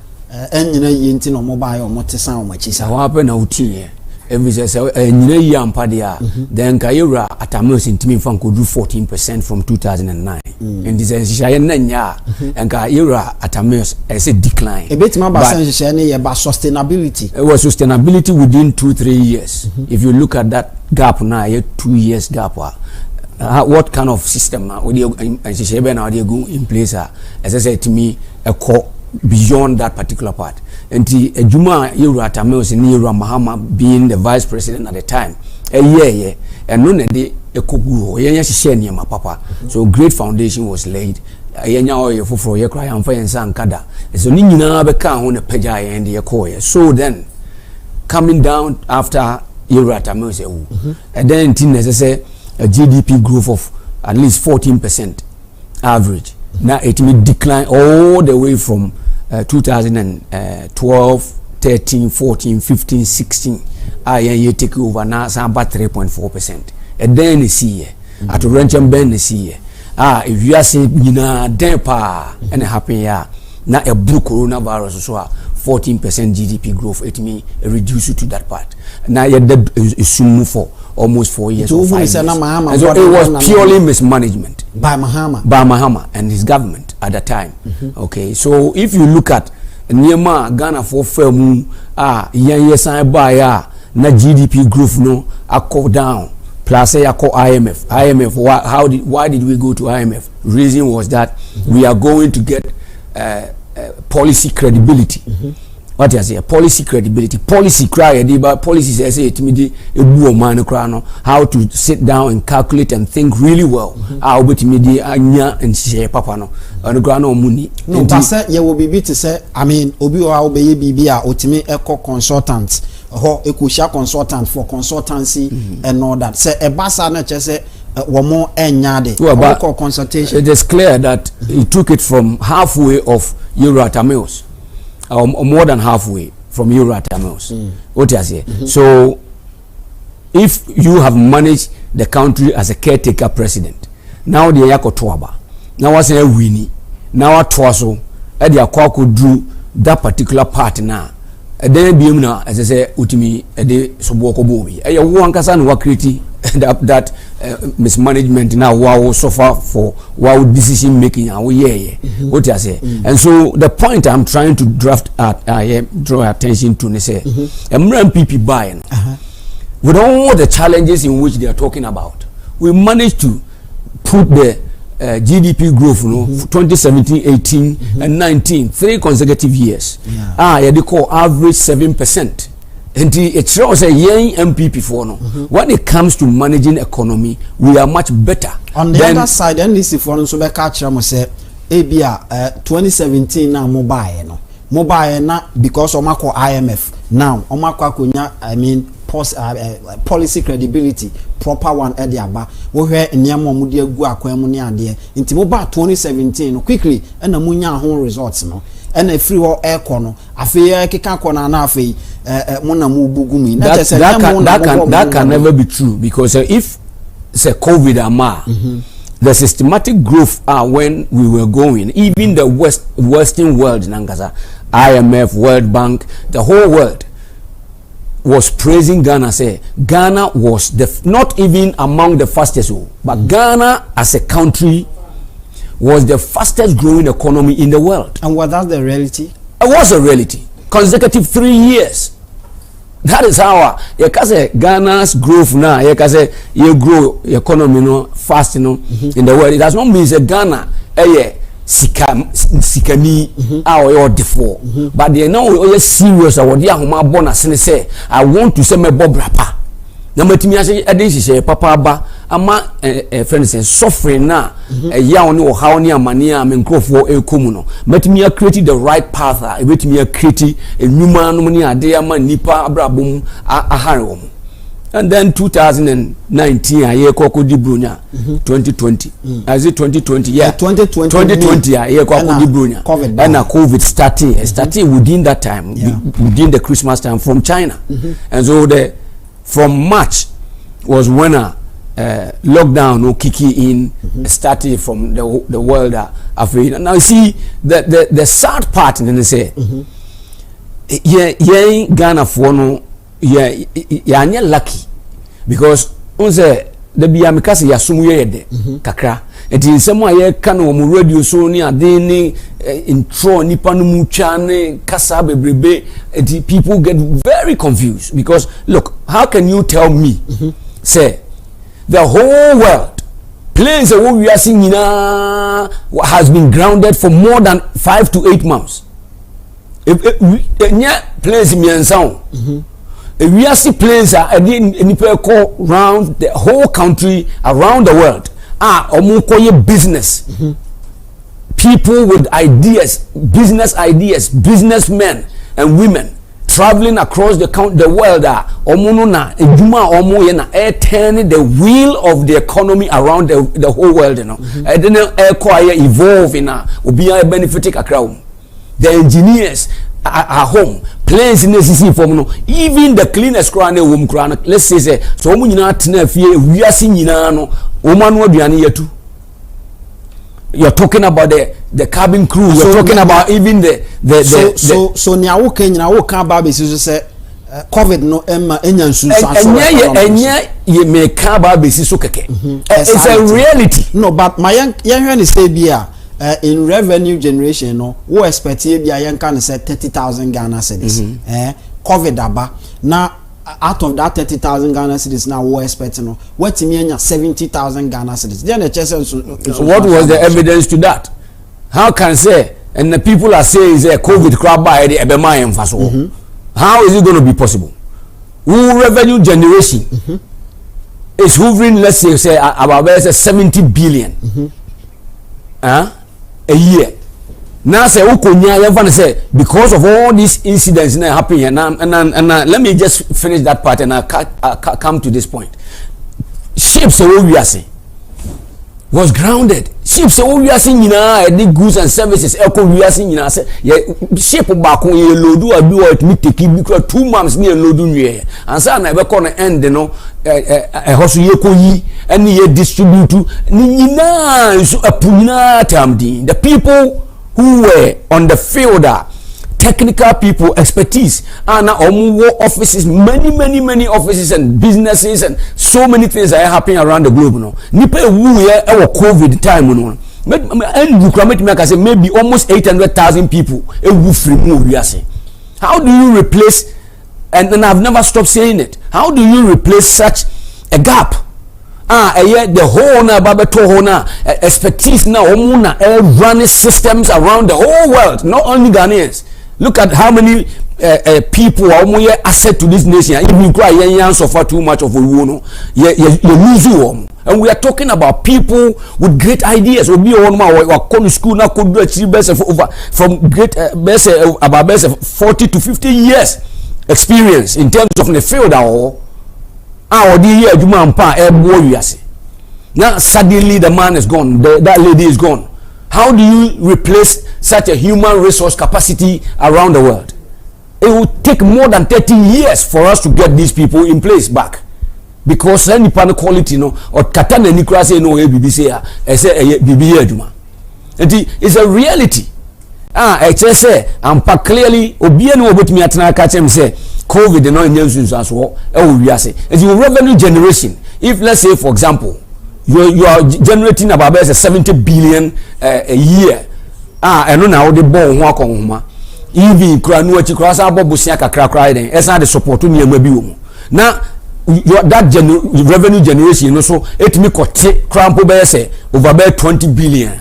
enyina yenti no mo ba ye mo tesan o machisa. What happened na utie every say enyina yi ampa dia then Kayura Atamos intimi fan could do 14% from 2009 and this is shisha na nya and Kayura Atamos as a decline. E betima ba san shisha ne ye ba sustainability. It was sustainability within 2-3 years. If you look at that gap now, 2 years gap. What kind of system would you in place? As I said to me, a core beyond that particular part. And the Juma Yura Tamils and Yura Mahama being the vice president at the time, and none of the Kugu, papa. So great foundation was laid. So then, coming down after and then it say a GDP growth of at least 14% average. Now it may decline all the way from 2012, 13, 14, 15, 16. You take over now about 3.4%. And then you see at Rencham Ben you see if you are saying then and happen now a blue coronavirus so 14% GDP growth it may reduce you to that part. Now you assume for almost 4 years or 5 years. And so it was purely mismanagement by Mahama and his government at the time. Okay, so if you look at Nyema Ghana for firm yes I buy na GDP growth no go down plus say IMF why did we go to IMF? Reason was that we are going to get policy credibility. what you say policy credibility policy cry policy say it me ebu man cry no how to sit down and calculate and think really well how bit me di anya and share papa no and cry no money no but say ye will be to say I mean obi o obeye bibi a otimi eco consultant ho ekusha consultant for consultancy and all that say e basa na che say womo enyade for consultation. It is clear that he took it from halfway of Euro-Tamils or more than halfway from Euro-Tamils. What you say? So if you have managed the country as a caretaker president, now the yako toaba, now was a winnie, now a twaso, and the could do that particular part now. Then be na as I say utimi de soboko bobi. E one kasa no wakriti that mismanagement now wow suffer for wow decision making and what I say. And so the point I'm trying to draw attention to say MPP buying with all the challenges in which they are talking about, we managed to put the GDP growth, 2017, 18, and 19, 3 consecutive years. They call average 7%. And it shows a young MPP for no. When it comes to managing economy, we are much better. On the other side, and this is for so be catch say, 2017 now mobile no. Mobile na because omako IMF now omako akunya I mean policy credibility proper one at the aba wo hwe nniam mo de agu akwan mu ne ade nti mo ba 2017 quickly na munya ho results no na free ho aircon no afei keka kona na afei mo na mo bugu mi na tese that can never be true because if say COVID ama the systematic growth when we were going even the western world nangaza IMF World Bank the whole world was praising Ghana. Say Ghana was not even among the fastest, but Ghana as a country was the fastest growing economy in the world. And was that the reality? It was a reality. Consecutive 3 years. That is how you can say Ghana's growth now. You can say you grow economy fast in the world. It does not mean that Ghana sikani or defo but they now we serious or they are born as say I want to say me bob rapa na matimi ase edin papa ba ama friend say suffering na ya oni o ha oni amane a me nkrofo ekomu no matimi create the right path a betimi create enuma no ni ade ama nipa abrabom ahare wo. And then 2019 a year kokodi brunya 2020 as it 2020 yeah 2020 a year kokodi brunya and COVID started within that time within the Christmas time from China and so from March was when lockdown no kicking in started from the world Africa. Now you see the sad part and they say yeah Ghana for no yeah lucky because on say the biya mikase ya sumu yede kakra enti nsemo aye ka no mo radio so ni ade ni intro nipa no mu twa ne kasa bebrebe enti people get very confused because look how can you tell me say the whole world planes that we are seeing has been grounded for more than 5 to 8 months if planes miensa we are see planes are call around the whole country, around the world. Business. People with ideas, businessmen and women traveling across the world turning the wheel of the economy around the whole world. And then evolve in benefiting a crowd. The engineers are home. Planes in the CC form even the cleanest crown room crown. Let's say so we are seeing you're talking about the cabin crew, you're talking about even the so now can baby say COVID no you make it's a reality. No, but my young say beer in revenue generation no we expect here be a can say 30,000 Ghana cedis COVID aba now out of that 30,000 Ghana cedis now we expect no what mean 70,000 Ghana cedis then the so what was the evidence to that? How can say and the people are saying is a COVID crab by the ebema emfaso. How is it going to be possible? Who revenue generation is hovering, let's say about 70 billion a year. Now say Ukonya say because of all these incidents that happen here now, and let me just finish that part and I'll come to this point. Ships was grounded. Ships we are seeing the goods and services. We are seeing ship back on ye load do it me take because 2 months near load and so I never gonna end a house ye and ye distribute the people who were on the field technical people, expertise, and offices, many offices and businesses and so many things that are happening around the globe. Nipa our COVID time, and say maybe almost 800,000 people. How do you replace? And I've never stopped saying it. How do you replace such a gap? The whole expertise now running systems around the whole world, not only Ghanaians. Look at how many people are asset to this nation. If you cry, you suffer too much of a wound, you lose you. And we are talking about people with great ideas. We be on my come to school now could do achieve from great about 40 to 50 years experience in terms of the field. Now suddenly the man is gone, that lady is gone. How do you replace such a human resource capacity around the world? It will take more than 30 years for us to get these people in place back. Because any panel quality or katana ni krase no BBC it's a reality. Say I'm clearly obiani obetumi atena ka chem say COVID no nyansu as well. It's your revenue generation. If let's say for example you are generating about 70 billion a year. And now the ball walk on homa. Even cranu achi cross abo busia kakra kra den. Esa the support to me bi wo. Now that revenue generation so it me kote crampo be say over 20 billion.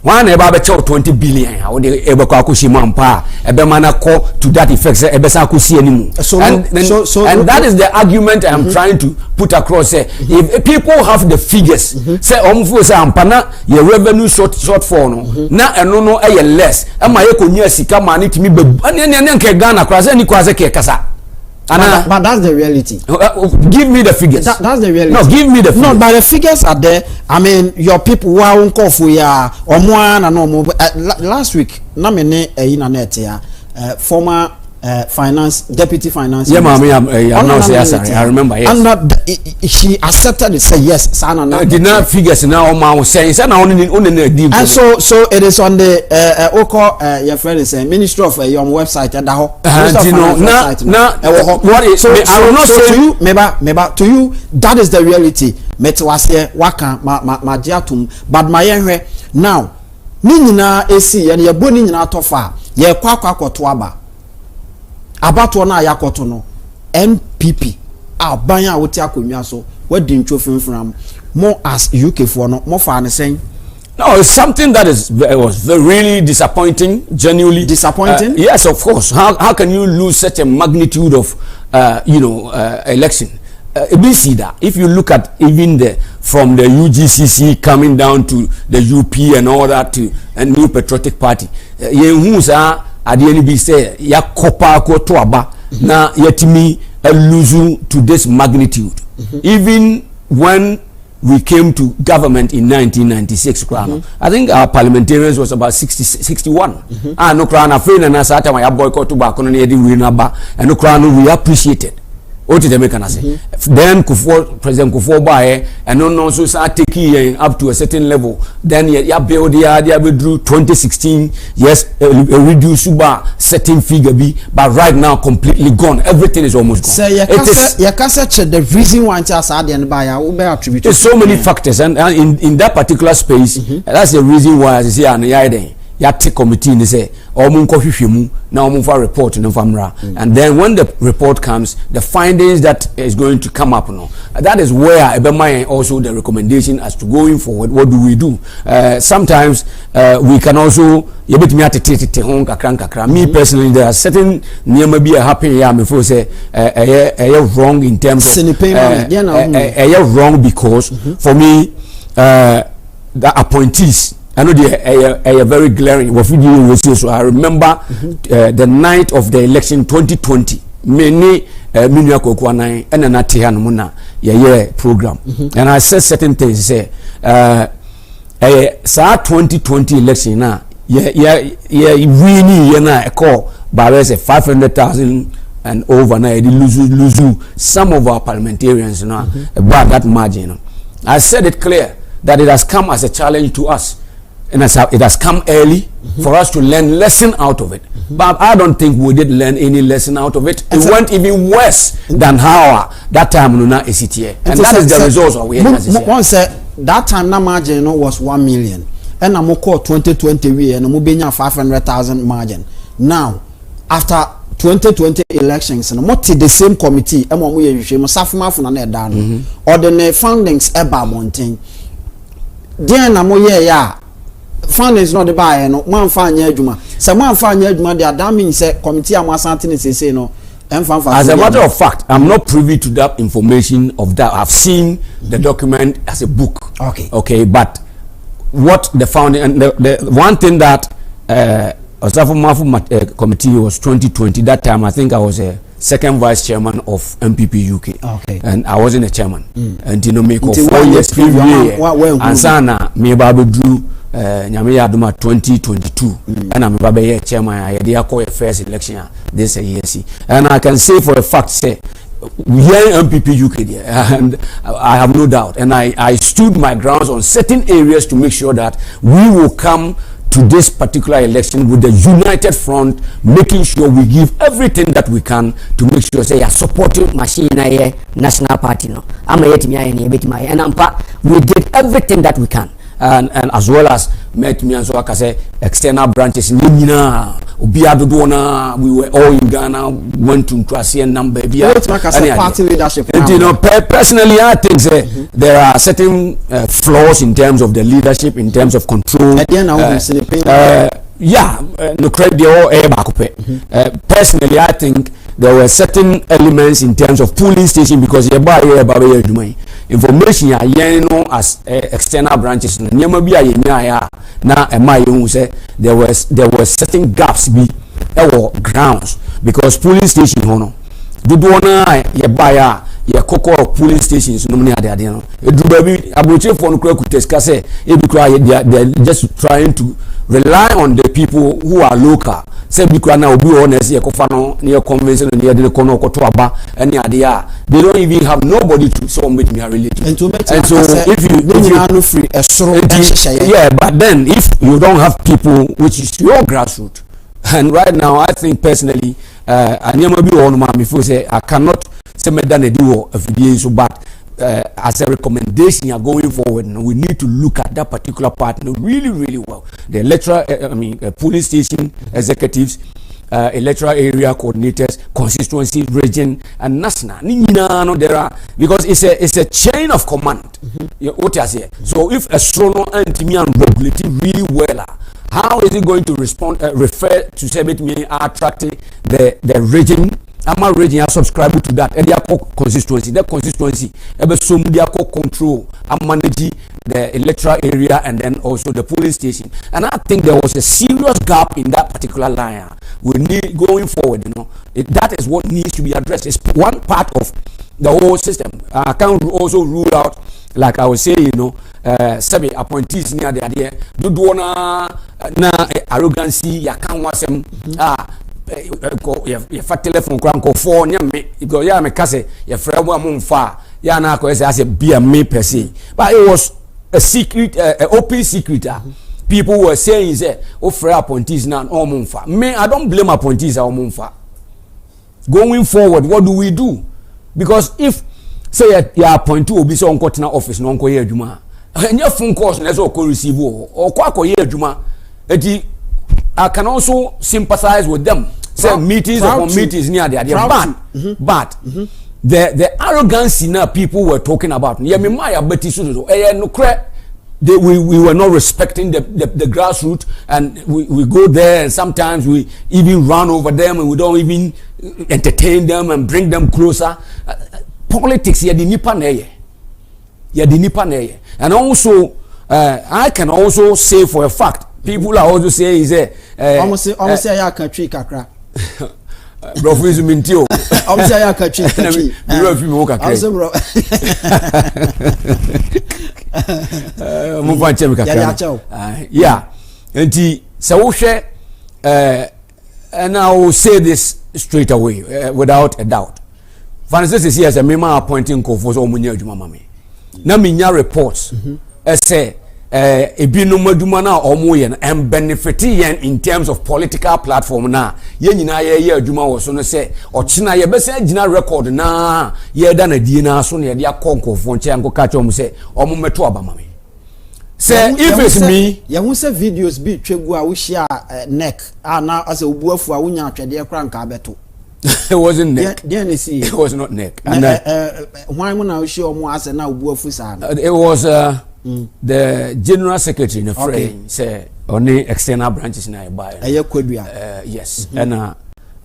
One eba be 20 billion. How the eba kwa kushima mpa ebe mana ko to that effect ebe sa kusi animu. And that is the argument I am trying to put across. If people have the figures, say omfu say ampana your revenue shortfall no na eno no less. Ama ye konya sika mani timi be nke Ghana kwase ni kwase ke kasa. But that's the reality. Give me the figures. That's the reality. No, give me the figures. No, but the figures are there. I mean, your people who are on for ya or more and no. Last week, na mene in a net ya former deputy finance. Yeah, ma'am. I remember. Yes. And she accepted it. Say yes. Sana no. Did not figures now. Ma was saying. Sana only and so it is on the Oko your friend is Ministry of your website and what is so I will not say to you. Maybe to you that is the reality. Metwase waka ma jiatum. But my now. Ni nyina esi and ye boni nyina tofa. Ye kwa toaba. Abato na yakoto no NPP abanya woti akonwa so wadi ntwo finfram more as UK for no more fa ne sen. No, it's something that was really disappointing, genuinely disappointing. Yes, of course. How can you lose such a magnitude of election? See that if you look at even from the UGCC coming down to the UP and all that to a New Patriotic Party, at the NB say ya kopa ko to aba na yetimi lose to this magnitude. Even when we came to government in 1996 I think our parliamentarians was about 61 no krana fe na sata ma ya boycott to back on the win aba and no krana we appreciated. What did they make an say? Then President Kufuor buy and no so start taking up to a certain level. Then ya build the idea we drew 2016. Yes, reduce by certain figure B, but right now completely gone. Everything is almost gone. Say the reason why it's sad and by there's so many factors and in that particular space, that's the reason why I say and yate committee ni say omo nkɔhwehwemu na omo fa report no famra and then when the report comes the findings that is going to come up no that is where ebema also the recommendation as to going forward what do we do sometimes we can also yebetimi atete ho kakra me personally there are certain nyema bi happen here me feel say wrong in terms of wrong because for me the appointees I know they are very glaring. So I remember the night of the election 2020. Many minya kokwana and an atihan muna program. And I said certain things. Say, sa 2020 election na really a call by say 500,000 and over na lose some of our parliamentarians about that margin. I said it clear that it has come as a challenge to us. And it has come early for us to learn lesson out of it. But I don't think we did learn any lesson out of it. It went even worse than how that time Nuna is it here. And that is the results of we one said that time na margin was 1 million. And I'm call 2020 we and I'm 500,000 margin. Now after 2020 elections and what the same committee or the fundings eba mountain. Then I'm fund is not the buy no man fan yeduma so man fan yeduma there that means say committee am asante say no as a matter of fact I'm not privy to that information of that. I've seen the document as a book okay but what the founding and the one thing that committee was 2020 that time I think I was a second vice chairman of MPP UK and I wasn't a chairman and you know make of 4 years and sana me babu drew nyame aduma 2022 and I'm babe chairman I dey call first election this year and I can say for a fact say we here in MPP UK there and I have no doubt and I stood my grounds on certain areas to make sure that we will come to this particular election with the united front, making sure we give everything that we can to make sure say are supporting machine national party no and we did everything that we can and as well as met me and so I say external branches we were all in Ghana, went to Kwasi and number party leadership and you know personally I think there are certain flaws in terms of the leadership, in terms of control. No credit personally I think there were certain elements in terms of polling station because information as external branches there were certain gaps grounds because polling station polling stations just trying to rely on the people who are local. Say because now be honest, near convention near the corner and they don't even have nobody to submit me related. And so if you but then if you don't have people which is your grassroots, and right now I think personally I cannot say me done a do of so but as a recommendation you are going forward we need to look at that particular part really well. The electoral police station executives, electoral area coordinators, constituency, region and national there are because it's a chain of command. So if a strono and regulate really well, how is it going to respond refer to say attracting the region? I'm already subscribed to that. And they are constituency. That constituency, some they are control and manage the electoral area and then also the polling station. And I think there was a serious gap in that particular line. We need going forward. That is what needs to be addressed. It's one part of the whole system. I can't also rule out, like I was saying, seven appointees near the idea. Do na arrogancy. You can't watch them. Your telephone crank for me because me case your friend one na as a be me per se, but it was a secret, open secret. People were saying say friend appointees now me I don't blame appointees going forward. What do we do? Because if say you appoint to be so on office no here juma and your phone calls na so receive or kwa here juma I can also sympathize with them. Say meetings upon meetings near there. But the arrogance now people were talking about. Yeah, me my abeti so no we were not respecting the grassroots, and we go there and sometimes we even run over them and we don't even entertain them and bring them closer. Politics yeah the nipa neye. And also I can also say for a fact people are also saying is almost say ya country kakra bro freeze mintio almost say ya country bro fi mo kakra also bro mo fa chem kakra yeah enti se wo hwe and I will say this straight away without a doubt. Vanessa is here as a member appointing for so many adwuma mame na minya reports say ebinum adwuma na omo ye and benefit yen in terms of political platform na ye nyina ye adwuma wo so no say ochina ye be say gina record na ye da na die na so na ye dia konkofo nche anko ka chom say omo meto abama me say if it's me ye hu say videos bi twegu a wo hia neck na as obuafu a wonya atwede kra nka beto. It wasn't neck. It was not neck. And why when I show more as now it was the general secretary in the frame say only external branches na buy. Yes. And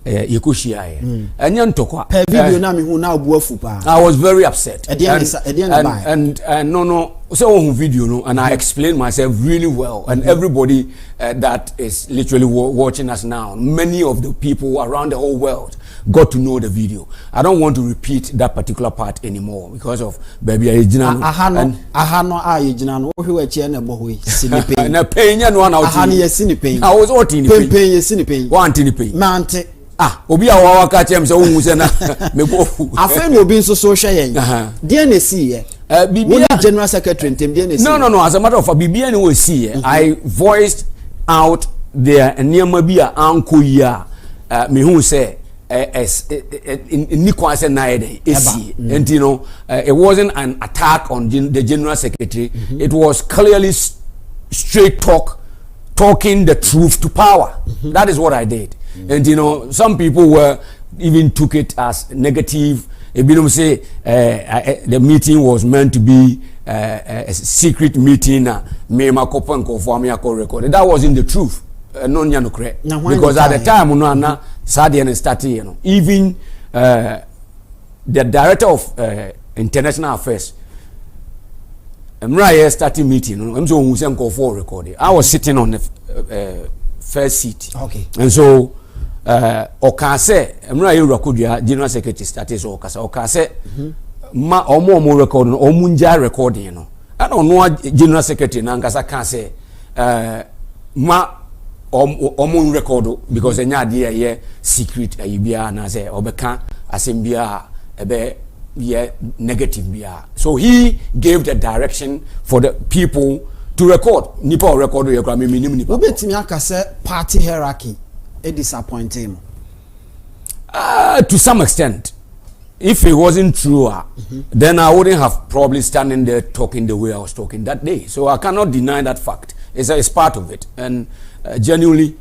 Yekushia. And Yantokwa. Video na mi hu na obuafu pa. I was very upset. And no so video no, and I explained myself really well, and everybody that is literally watching us now, many of the people around the whole world got to know the video. I don't want to repeat that particular part anymore because of baby Ejina. Ahano Ejina no who we chia na bohwe sinipe. Na Pein ya no na oti. Ahano ye sinipe. I was oti ni Pein. Pein ye sinipe. Wa anti ni Pein. Mante. Obi a wa ka chem se wo se na me bofu. Afa no obi nso so hwe yen. Dey na si ye. Bibia general secretary ntem dey na si. No, as a matter of fact Bibia ni we see I voiced out there enema bi a anko yi a me hu say in Nikwa na and you know it wasn't an attack on the general secretary. It was clearly straight talking the truth to power. That is what I did. And you know some people were even took it as negative. If say the meeting was meant to be a secret meeting, record. That wasn't the truth. Because at the time no Sadian started, you know, even the director of international affairs started meeting, recording. I was sitting on the first seat. Okay. And so Okase general secretary started so Okase ma omo recording omunja recording, you know. I don't know general secretary nankasa can say ma omun record because enya dey here secret ayibia na say obeka asembia ebe ye negative bia. So he gave the direction for the people to record. Nipa record ye kwa me minim nipa. Obetimi aka say party hierarchy e disappoint him. To some extent. If it wasn't true, then I wouldn't have probably standing there talking the way I was talking that day. So I cannot deny that fact. It's part of it. And genuinely,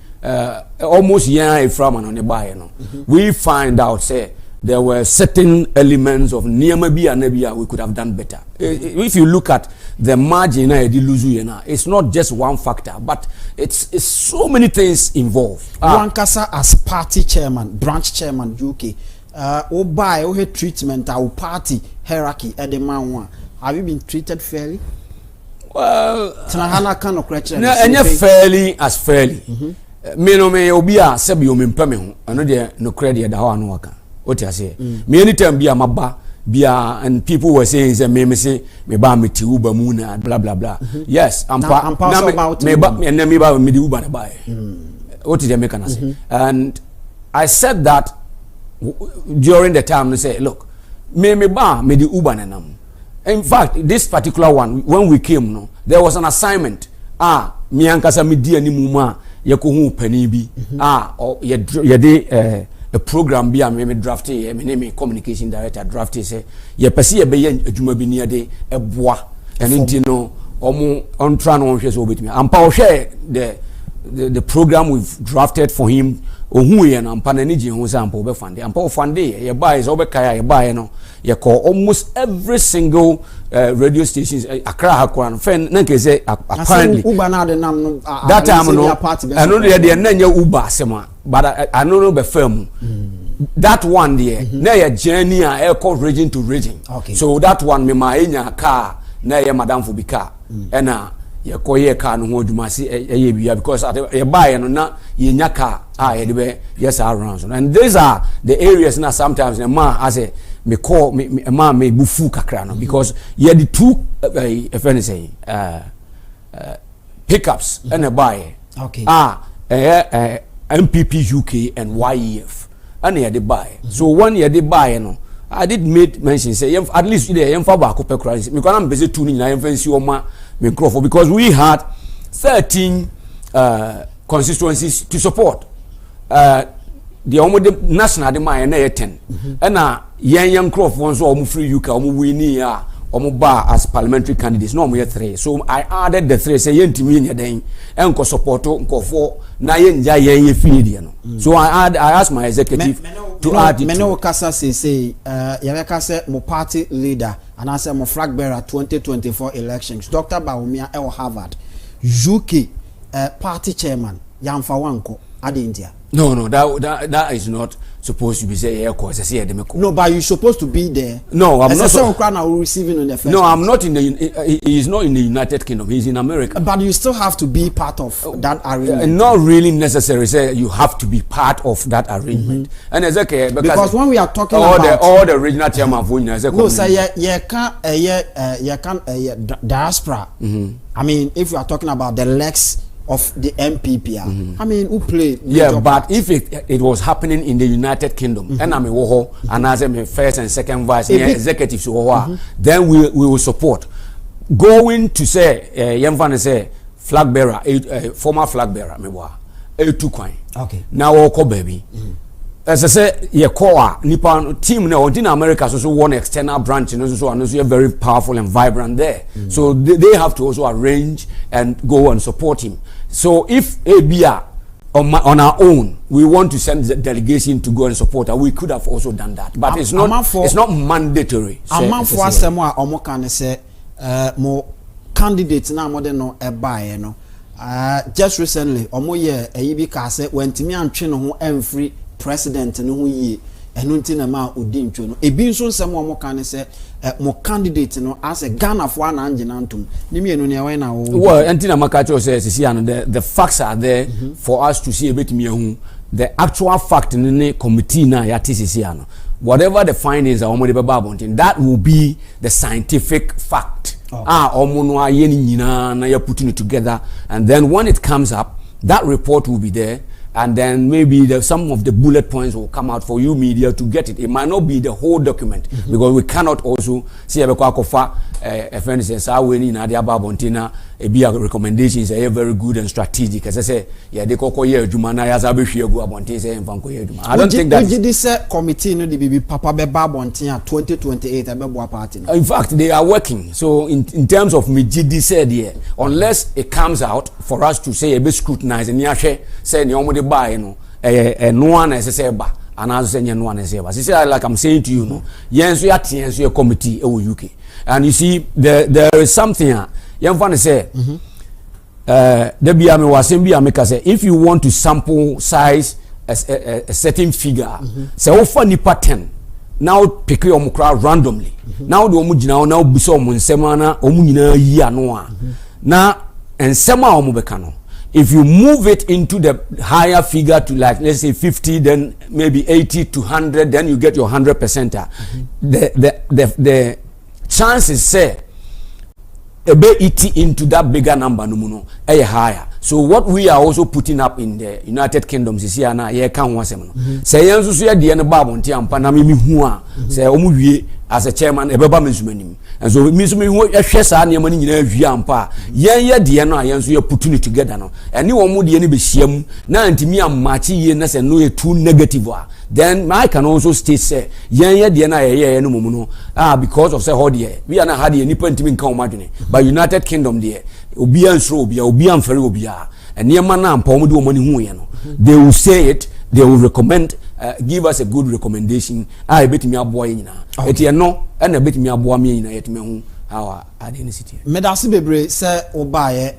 almost from on the buy, you know, we find out say there were certain elements of Niamabi and Nebia we could have done better. If you look at the margin, it's not just one factor, but it's so many things involved. Wankasa as party chairman, branch chairman, UK. Buy treatment our party hierarchy at the man. Have you been treated fairly? Well, fairly as fairly. Me no me obia sebi o mempame ho. Ano de no credit da ho anu waka. What you say? Me anytime bia maba bia and people were saying say me say me ba me ti uba mu na blah blah blah. Yes, I'm about me ba me ba me di uba na buy. What did they make an say? And I said that during the time they say, look, me ba me di uba na nam. In fact, this particular one, when we came, no, there was an assignment. Mi ankasa mi di ani muma ye ko hu pani bi. Ye de a program bi am me drafty me name communication director drafty say ye pese ye be ye adwuma bi ne de eboa. And you know, omo on try no hwe so obetimi. Ampa o hwe the the program we've drafted for him ohu ye na mpa na ni je hu sample be fund ampa fund ye buy is obekaya ye buy no ye call almost every single radio stations Accra Hakwan fen na nke say apparently Uber na de nam no that time no I know dey na nya Uber asema but I know be firm that one there na ye journey a call region to region so that one me ma enya car na ye madam for bi car na ye koye car no ho adwuma se ye bia because ye buy no na ye nya car ye de be yes around and these are the areas na sometimes the man as a me call me man me bufu kakra no because ye the two if any say pickups and a buy MPP UK and YEF and ye de buy so one ye de buy no I did make mention say at least there yemfa ba ko pekra me kwa na mbeze tu ni na yemfa nsi oma me crofo because we had 13 constituencies to support the omo national de man na 10 na yen crofo so omo free UK omo wini a omo ba as parliamentary candidates no omo 3 so I added the 3 say yentimi nya den enko support nkofo na yenja yen fie no so I asked my executive to add it. Meno kasa say yabeka say mo party leader and I say mo flag bearer 2024 elections Dr. Bawumia e Harvard UK party chairman Yamfa Wanko at India. No, that is not supposed to be say no, but you're supposed to be there. No, I'm not. Receiving on the first I'm not in the. He's not in the United Kingdom. He's in America. But you still have to be part of that arrangement. Not really necessary. Say you have to be part of that arrangement. And it's okay because when we are talking about all the regional chairman of no, say you can't diaspora. I mean, if we are talking about the legs of the MPP, I mean, who play? But if it was happening in the United Kingdom, and I'm a woho, and as I'm a first and second vice executives, then we will support. Going to say, Yemfane say, flag bearer, former flag bearer, two coin. Okay. Now, Oko baby. As I say, ye call Nippon team now in America, so one external branch, and so and so very powerful and vibrant there. So they have to also arrange and go and support him. So if ABR on our own, we want to send the delegation to go and support her, we could have also done that. But it's not mandatory. I'm not for someone or can say more candidates now more than no buy, no. Just recently, Omoye Eyibika said when Timi and Chino who free president no ye enunti na ma odin twa no ebi nso nsem mo kan se mo candidate no as a Ghana for na angina ntum ni mienu ne we na wo well entina maka cho say sisi an the facts are there for us to see ebetimi ehun the actual fact in the committee na ya sisi an whatever the findings are omo de baba bontin that will be the scientific fact omo no aye ni nyina na ya putting it together and then when it comes up that report will be there. And then maybe some of the bullet points will come out for you media to get it. It might not be the whole document because we cannot also see a friend says recommendations are very good and strategic. As I say, yeah, they call here Jumana as I don't think that this committee no be Papa Beba Bontina 2028 party. In fact, they are working. So in terms of Mijidi said here, unless it comes out for us to say a bit scrutinize and yashe say no buy no one as say ba and as say no one as say ba. See like I'm saying to you no yes we are committee UK and you see there is something Yemfane say there be am wasem bi ameka say if you want to sample size a certain figure say offer nipa 10 now pick your crowd randomly now the omu gina now buso omu nsema na omu nyina yi ano a na ensema omu beka no. If you move it into the higher figure to like let's say 50, then maybe 80 to 100, then you get your 100%. The chances say a bit into that bigger number no higher. So what we are also putting up in the United Kingdom is here na ye kan wasem no. Say yenso so ye de no babo ntia ampa na me hu a say omu wie as a chairman ebeba mensumanim. And so me so me hu ehwe sa na mani nyina wie ampa yen ye de no a yenso ye putting it together no. Eni wo mu de ne be hyiam na antimi amachi ye na say no ye too negative a. Then I can also state say yen ye de na ye no mumu no because of say how de we are na had ye nipa ntimi nka o madwene but United Kingdom de obi ansro obi amfere obi niema na ampa omo de omo ni hu ye no they will say it, they will recommend give us a good recommendation betimi aboa ye nyina eti no na betimi aboa me nyina yetime hu how ade ni city medase bebre se obaye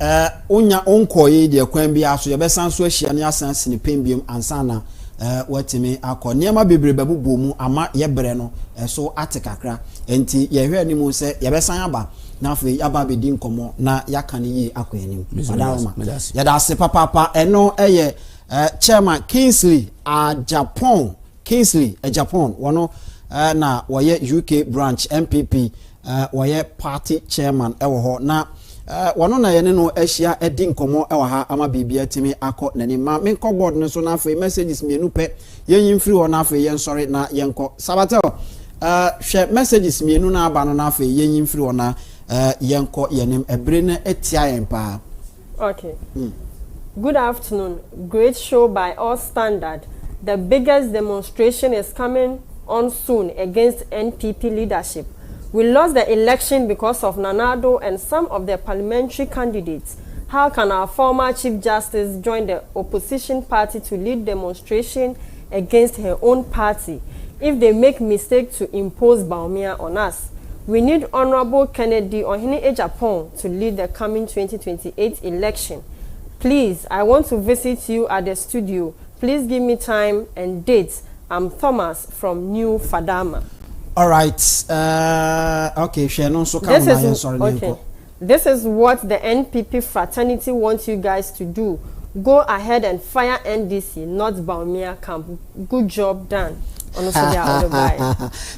onya onkoye de kwan bia aso ye besan so ahia ne asan sine pembiem ansana watimi akọ niema bebre babubo mu ama ye bre no so atekakra enti ye hwe ani mu se ye besan aba na afi aba bedi nkomo na yaka ne yi akọ anim madama ya da se papa eno eye chairman Kingsley Japan Kingsley Japan wono na woye UK branch MPP woye party chairman ewo ho na wono na yene no ahia edi nkomo ewo ha ama bibia timi akọ nani ma menko board no so na afi messages mienu pe yen free ho na afi yen sorry na yenko sabato hwe messages mienu na aba no na afi yen free ho na yenko yenim ebre na etia yen pa. Okay. Good afternoon. Great show by all standard. The biggest demonstration is coming on soon against NPP leadership. We lost the election because of Nanado and some of the parliamentary candidates. How can our former Chief Justice join the opposition party to lead demonstration against her own party if they make mistake to impose Baumia on us? We need Honorable Kennedy Ohene Ejapon to lead the coming 2028 election. Please, I want to visit you at the studio. Please give me time and dates. I'm Thomas from New Fadama. All right. Okay, This is what the NPP fraternity wants you guys to do. Go ahead and fire NDC, not Baumia camp. Good job done.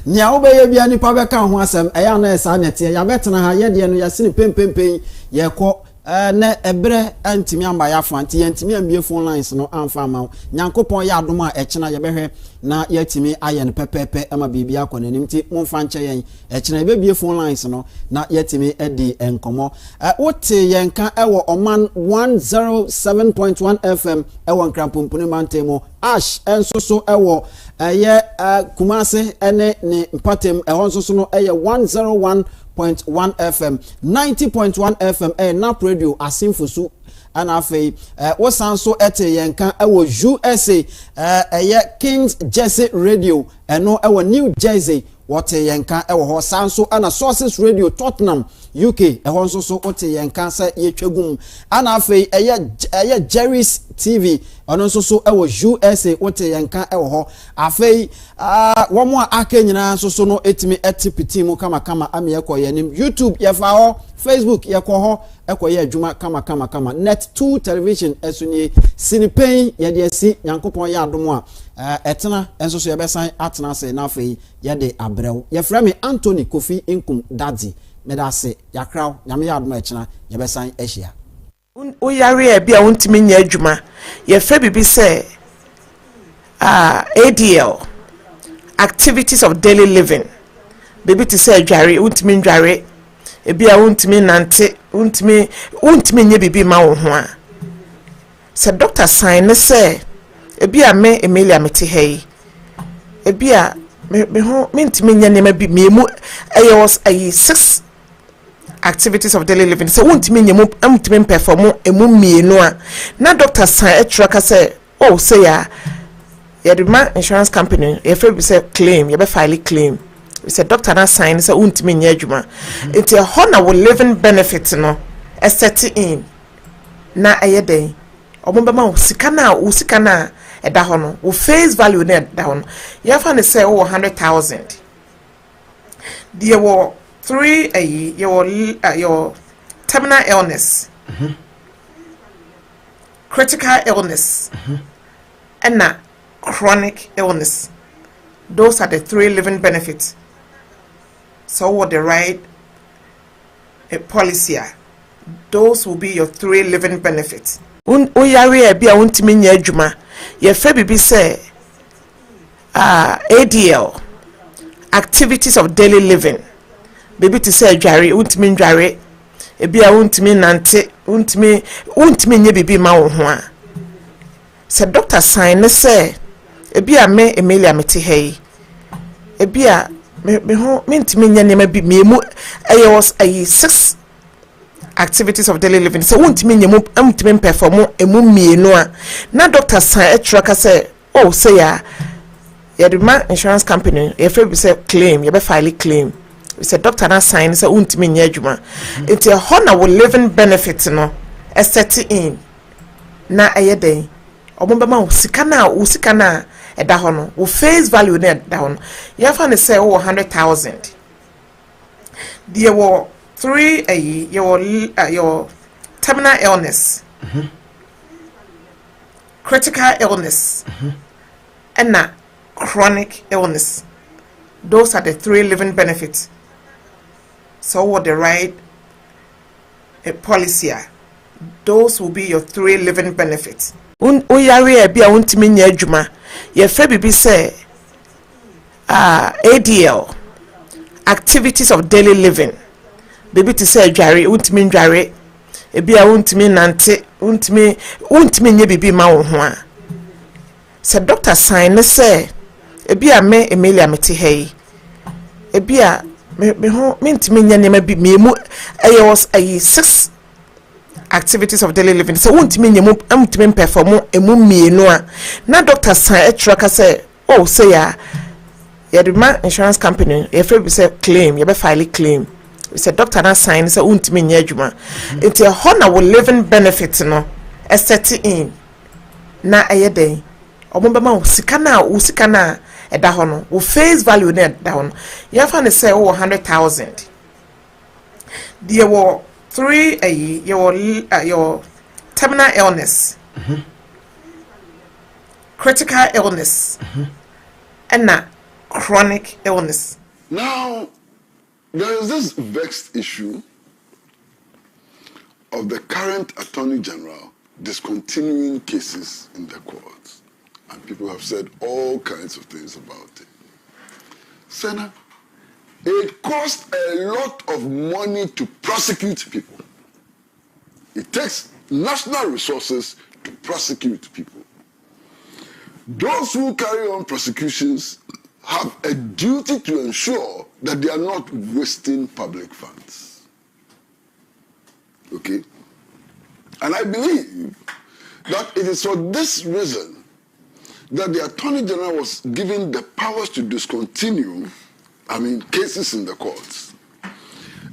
Nya obeye bia ni pa beka ho asem eya na esa nete ya betena ha ye de no ya sine pempempen ye ko na ebre antimi amba ya fanti antimi ambie phone lines no amfa ma nyankopon ya adom a ekena ye behwe na yatimi aye ne pepepe ama bibia konanim ti momfa nche yen ekena be bie phone lines no na yatimi edi enkomo wote yenka ewo oman 107.1 FM ewo nkrampompuni mantemo ash ensoso ewo eye kumase ene ne mpatem ehonsoso no eye 101.1 FM 90.1 FM NAP radio asimfusu ana afei wosanso ete yenka ewo USA eye Kings Jersey radio eno ewo New Jersey wote yenka ewo ho sanso ana Sources radio Tottenham UK ehonso so wote yenka se yetwagum ana afei eye Jerry's TV ono so ewo USA wote yenka ewo ho afei womo aka nyina so no etimi etipiti mu kama ame yekoyenim YouTube yefa ho Facebook yeko ho ekoye adwuma kama NET2 television esuni sini Pein yede asi yankopon ya adom a etena enso so yebesan atena se na afei yede abrew yefra me Anthony Kofi Inkum Daddy medase yakraw nyame ya adom ekena yebesan ehia o yare e bia wontimi nya adwuma yefra bibi se ADL activities of daily living baby to say adware wontimi ndware e bia wontimi nante wontimi nya bibi ma wo ho a se doctor sign ne say e bia me Emilia mete hei e bia me ho mentimi nya nema bi memu was 6 activities of daily living so wontimi nya mu amtimi perform emu mienu a na doctor sign e traka say oh say ya the insurance company if you say claim you be file claim we say doctor na sign say untimi nya adwuma it a honor will living benefit no a set in na ayeden omo ma usika na e da hono wo face value na da hono you find say 100,000 there were 3 your terminal illness critical illness and na chronic illness. Those are the 3 living benefits. So what the right policy are. Those will be your 3 living benefits. Oyare bia wontimi nya adwuma ye fa bibi say ADL activities of daily living baby to say adware wontimi ndware e bia wontimi nante wontimi nya bibi ma wo ho a se doctor sign ne say ebia me Emilia mete hei ebia me ho mentimi nya nema bi memu was 6 activities of daily living. So won't mean you perform a mummy no. Now doctor sign a tracker say, oh say ya the insurance company, if you say claim, you be file claim. We said doctor na sign say won't mean yejuma. It's a honor will living benefit no a set in na a day. Obama usikana da hono wo face value na da hono ya fa ne say oh 100,000 there were 3 your terminal illness critical illness and na chronic illness. Those are the 3 living benefits. So what the right policy are, those will be your 3 living benefits. Yare e bia wontimi nya adwuma ye fa bibi say ADL, activities of daily living. Baby to say dware wontimi ndware e bia wontimi nante wontimi nya bibi ma wo ho a se doctor sign ne say e bia me Emilia meti hey e bia me ho mentimi nya ne ma bi me mu was 6 activities of daily living. So won't mean you perform a mummy no. Now doctor sign a tracker say, oh say ya the insurance company, if you say claim, you be file claim. We said doctor na sign say won't mean yejuma. It's a honor will living benefit no. A set in na a day. Obama usikana a da hono will face value net down. You have to say 100,000. There were 3 your terminal illness, critical illness, and na chronic illness. Now, there is this vexed issue of the current Attorney General discontinuing cases in the courts, and people have said all kinds of things about it. Senator, it costs a lot of money to prosecute people. It takes national resources to prosecute people. Those who carry on prosecutions have a duty to ensure that they are not wasting public funds. Okay? And I believe that it is for this reason that the Attorney General was given the powers to discontinue cases in the courts.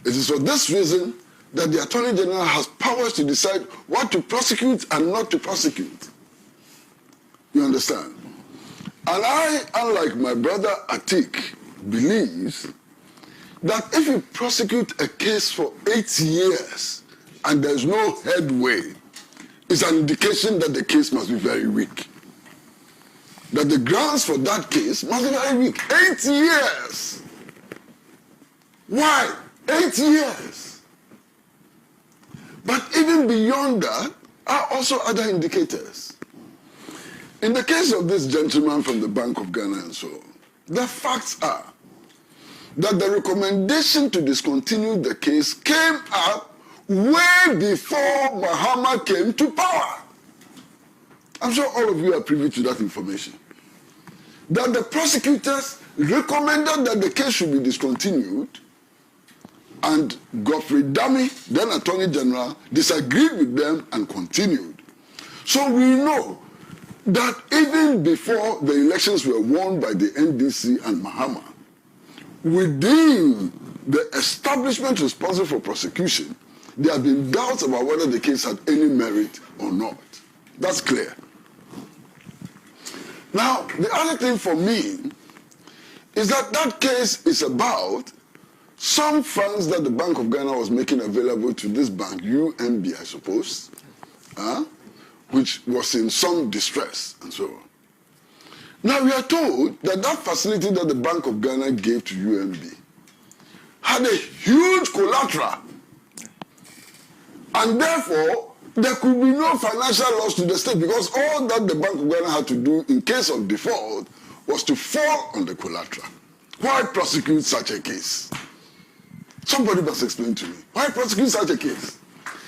It is for this reason that the Attorney General has powers to decide what to prosecute and not to prosecute. You understand? And I, unlike my brother Atik, believes that if you prosecute a case for 8 years and there's no headway, it's an indication that the case must be very weak. That the grounds for that case must be very weak. 8 years! Why? 8 years. But even beyond that are also other indicators. In the case of this gentleman from the Bank of Ghana and so on, the facts are that the recommendation to discontinue the case came up way before Mahama came to power. I'm sure all of you are privy to that information. That the prosecutors recommended that the case should be discontinued, and Godfrey Dami, then Attorney General, disagreed with them and continued. So we know that even before the elections were won by the NDC and Mahama, within the establishment responsible for prosecution, there have been doubts about whether the case had any merit or not. That's clear. Now, the other thing for me is that that case is about some funds that the Bank of Ghana was making available to this bank, UMB, I suppose, which was in some distress and so on. Now, we are told that that facility that the Bank of Ghana gave to UMB had a huge collateral, and therefore, there could be no financial loss to the state because all that the Bank of Ghana had to do in case of default was to fall on the collateral. Why prosecute such a case? Somebody must explain to me. Why prosecute such a case?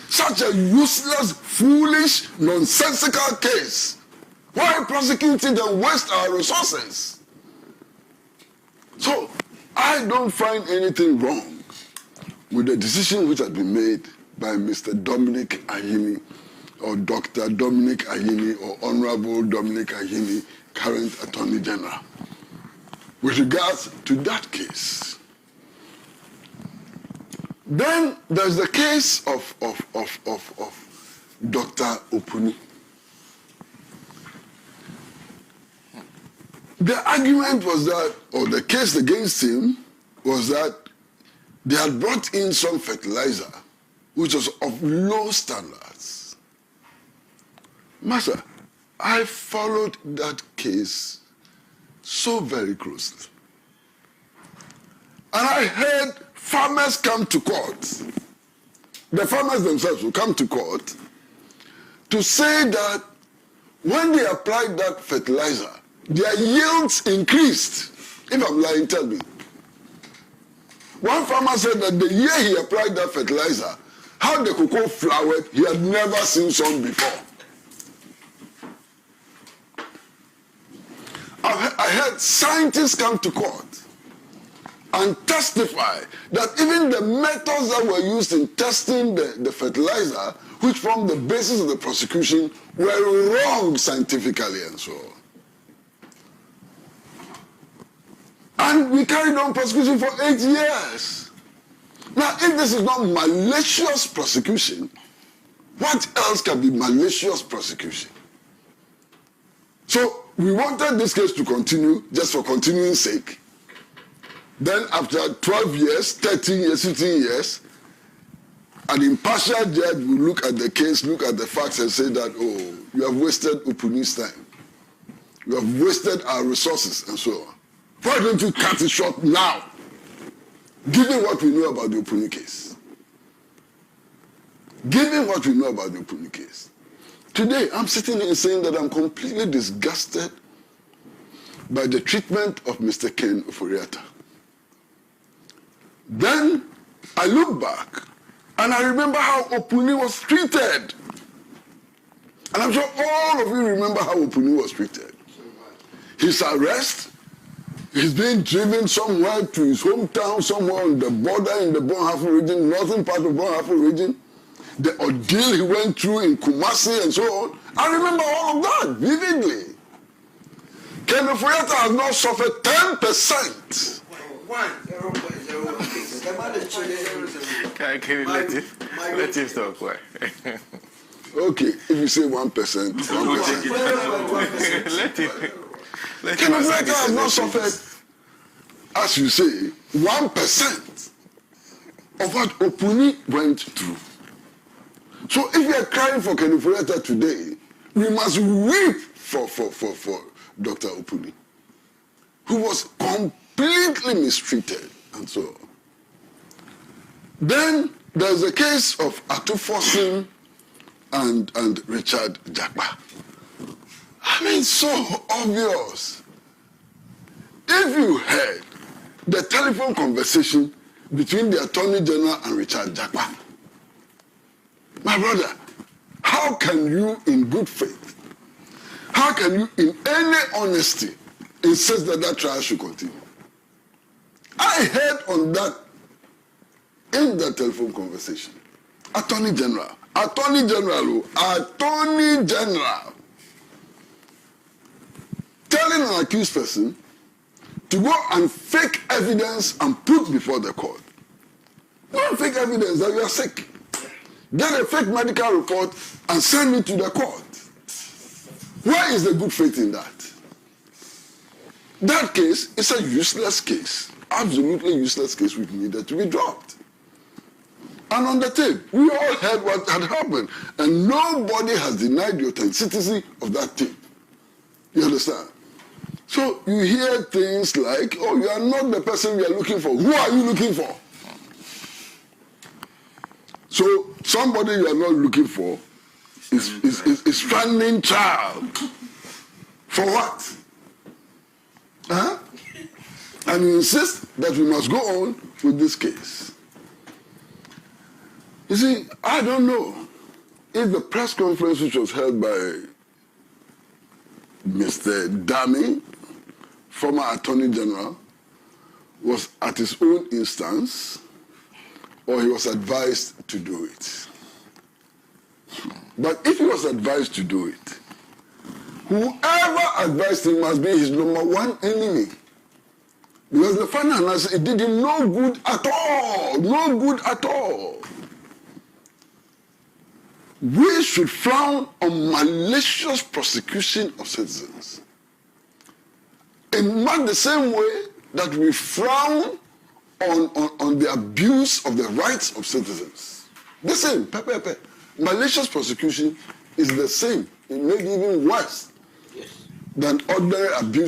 Such a useless, foolish, nonsensical case. Why prosecute it and waste our resources? So, I don't find anything wrong with the decision which has been made by Mr. Dominic Ayini or Dr. Dominic Ayini or Honorable Dominic Ayini, current Attorney General. With regards to that case, then there's the case of Dr. Opuni. The argument was that, or the case against him was that they had brought in some fertilizer which was of low standards. Master, I followed that case so very closely. And I heard farmers come to court. The farmers themselves will come to court to say that when they applied that fertilizer, their yields increased. If I'm lying, tell me. One farmer said that the year he applied that fertilizer, how the cocoa flowered, he had never seen some before. I heard scientists come to court and testify that even the methods that were used in testing the fertilizer, which formed the basis of the prosecution, were wrong scientifically and so on. And we carried on prosecution for 8 years. Now, if this is not malicious prosecution, what else can be malicious prosecution? So, we wanted this case to continue just for continuing sake. Then after 12 years, 13 years, 15 years, an impartial judge will look at the case, look at the facts and say that, oh, you have wasted Opuni's time. You have wasted our resources and so on. Why don't you cut it short now, given what we know about the Opuni case? Given what we know about the Opuni case. Today, I'm sitting here saying that I'm completely disgusted by the treatment of Mr. Ken Oforiatta. Then I look back and I remember how Opuni was treated. And I'm sure all of you remember how Opuni was treated. His arrest, he's being driven somewhere to his hometown, somewhere on the border in the Bonhoeffer region, northern part of Bonhoeffer region. The ordeal he went through in Kumasi and so on. I remember all of that vividly. Ken Oforiatta has not suffered 10%. Let him talk. Okay, if you say 1%, 1%. Ken Oforiatta has not suffered, as you say, 1% of what Opuni went through. So if we are crying for Ken Oforiatta today, we must weep for Dr. Opuni, who was completely mistreated and so on. Then there's a case of Atufosin and Richard Jakpa. I mean, so obvious. If you heard the telephone conversation between the Attorney General and Richard Jakpa, my brother, how can you in good faith, how can you in any honesty insist that that trial should continue? I heard on that, in that telephone conversation, Attorney General telling an accused person to go and fake evidence and put before the court. Not fake evidence that you are sick. Get a fake medical report and send it to the court. Where is the good faith in that? That case is a useless case. Absolutely useless case which needed to be dropped. And on the tape, we all heard what had happened. And nobody has denied the authenticity of that tape. You understand? So you hear things like, oh, you are not the person we are looking for. Who are you looking for? So somebody you are not looking for is stranding child. For what? Huh? And you insist that we must go on with this case. You see, I don't know if the press conference which was held by Mr. Dami, former Attorney General, was at his own instance, or he was advised to do it. But if he was advised to do it, whoever advised him must be his number one enemy. Because the final analysis, it did him no good at all. No good at all. We should frown on malicious prosecution of citizens in much the same way that we frown on the abuse of the rights of citizens. The same. Malicious prosecution is the same. It may be even worse than ordinary abuse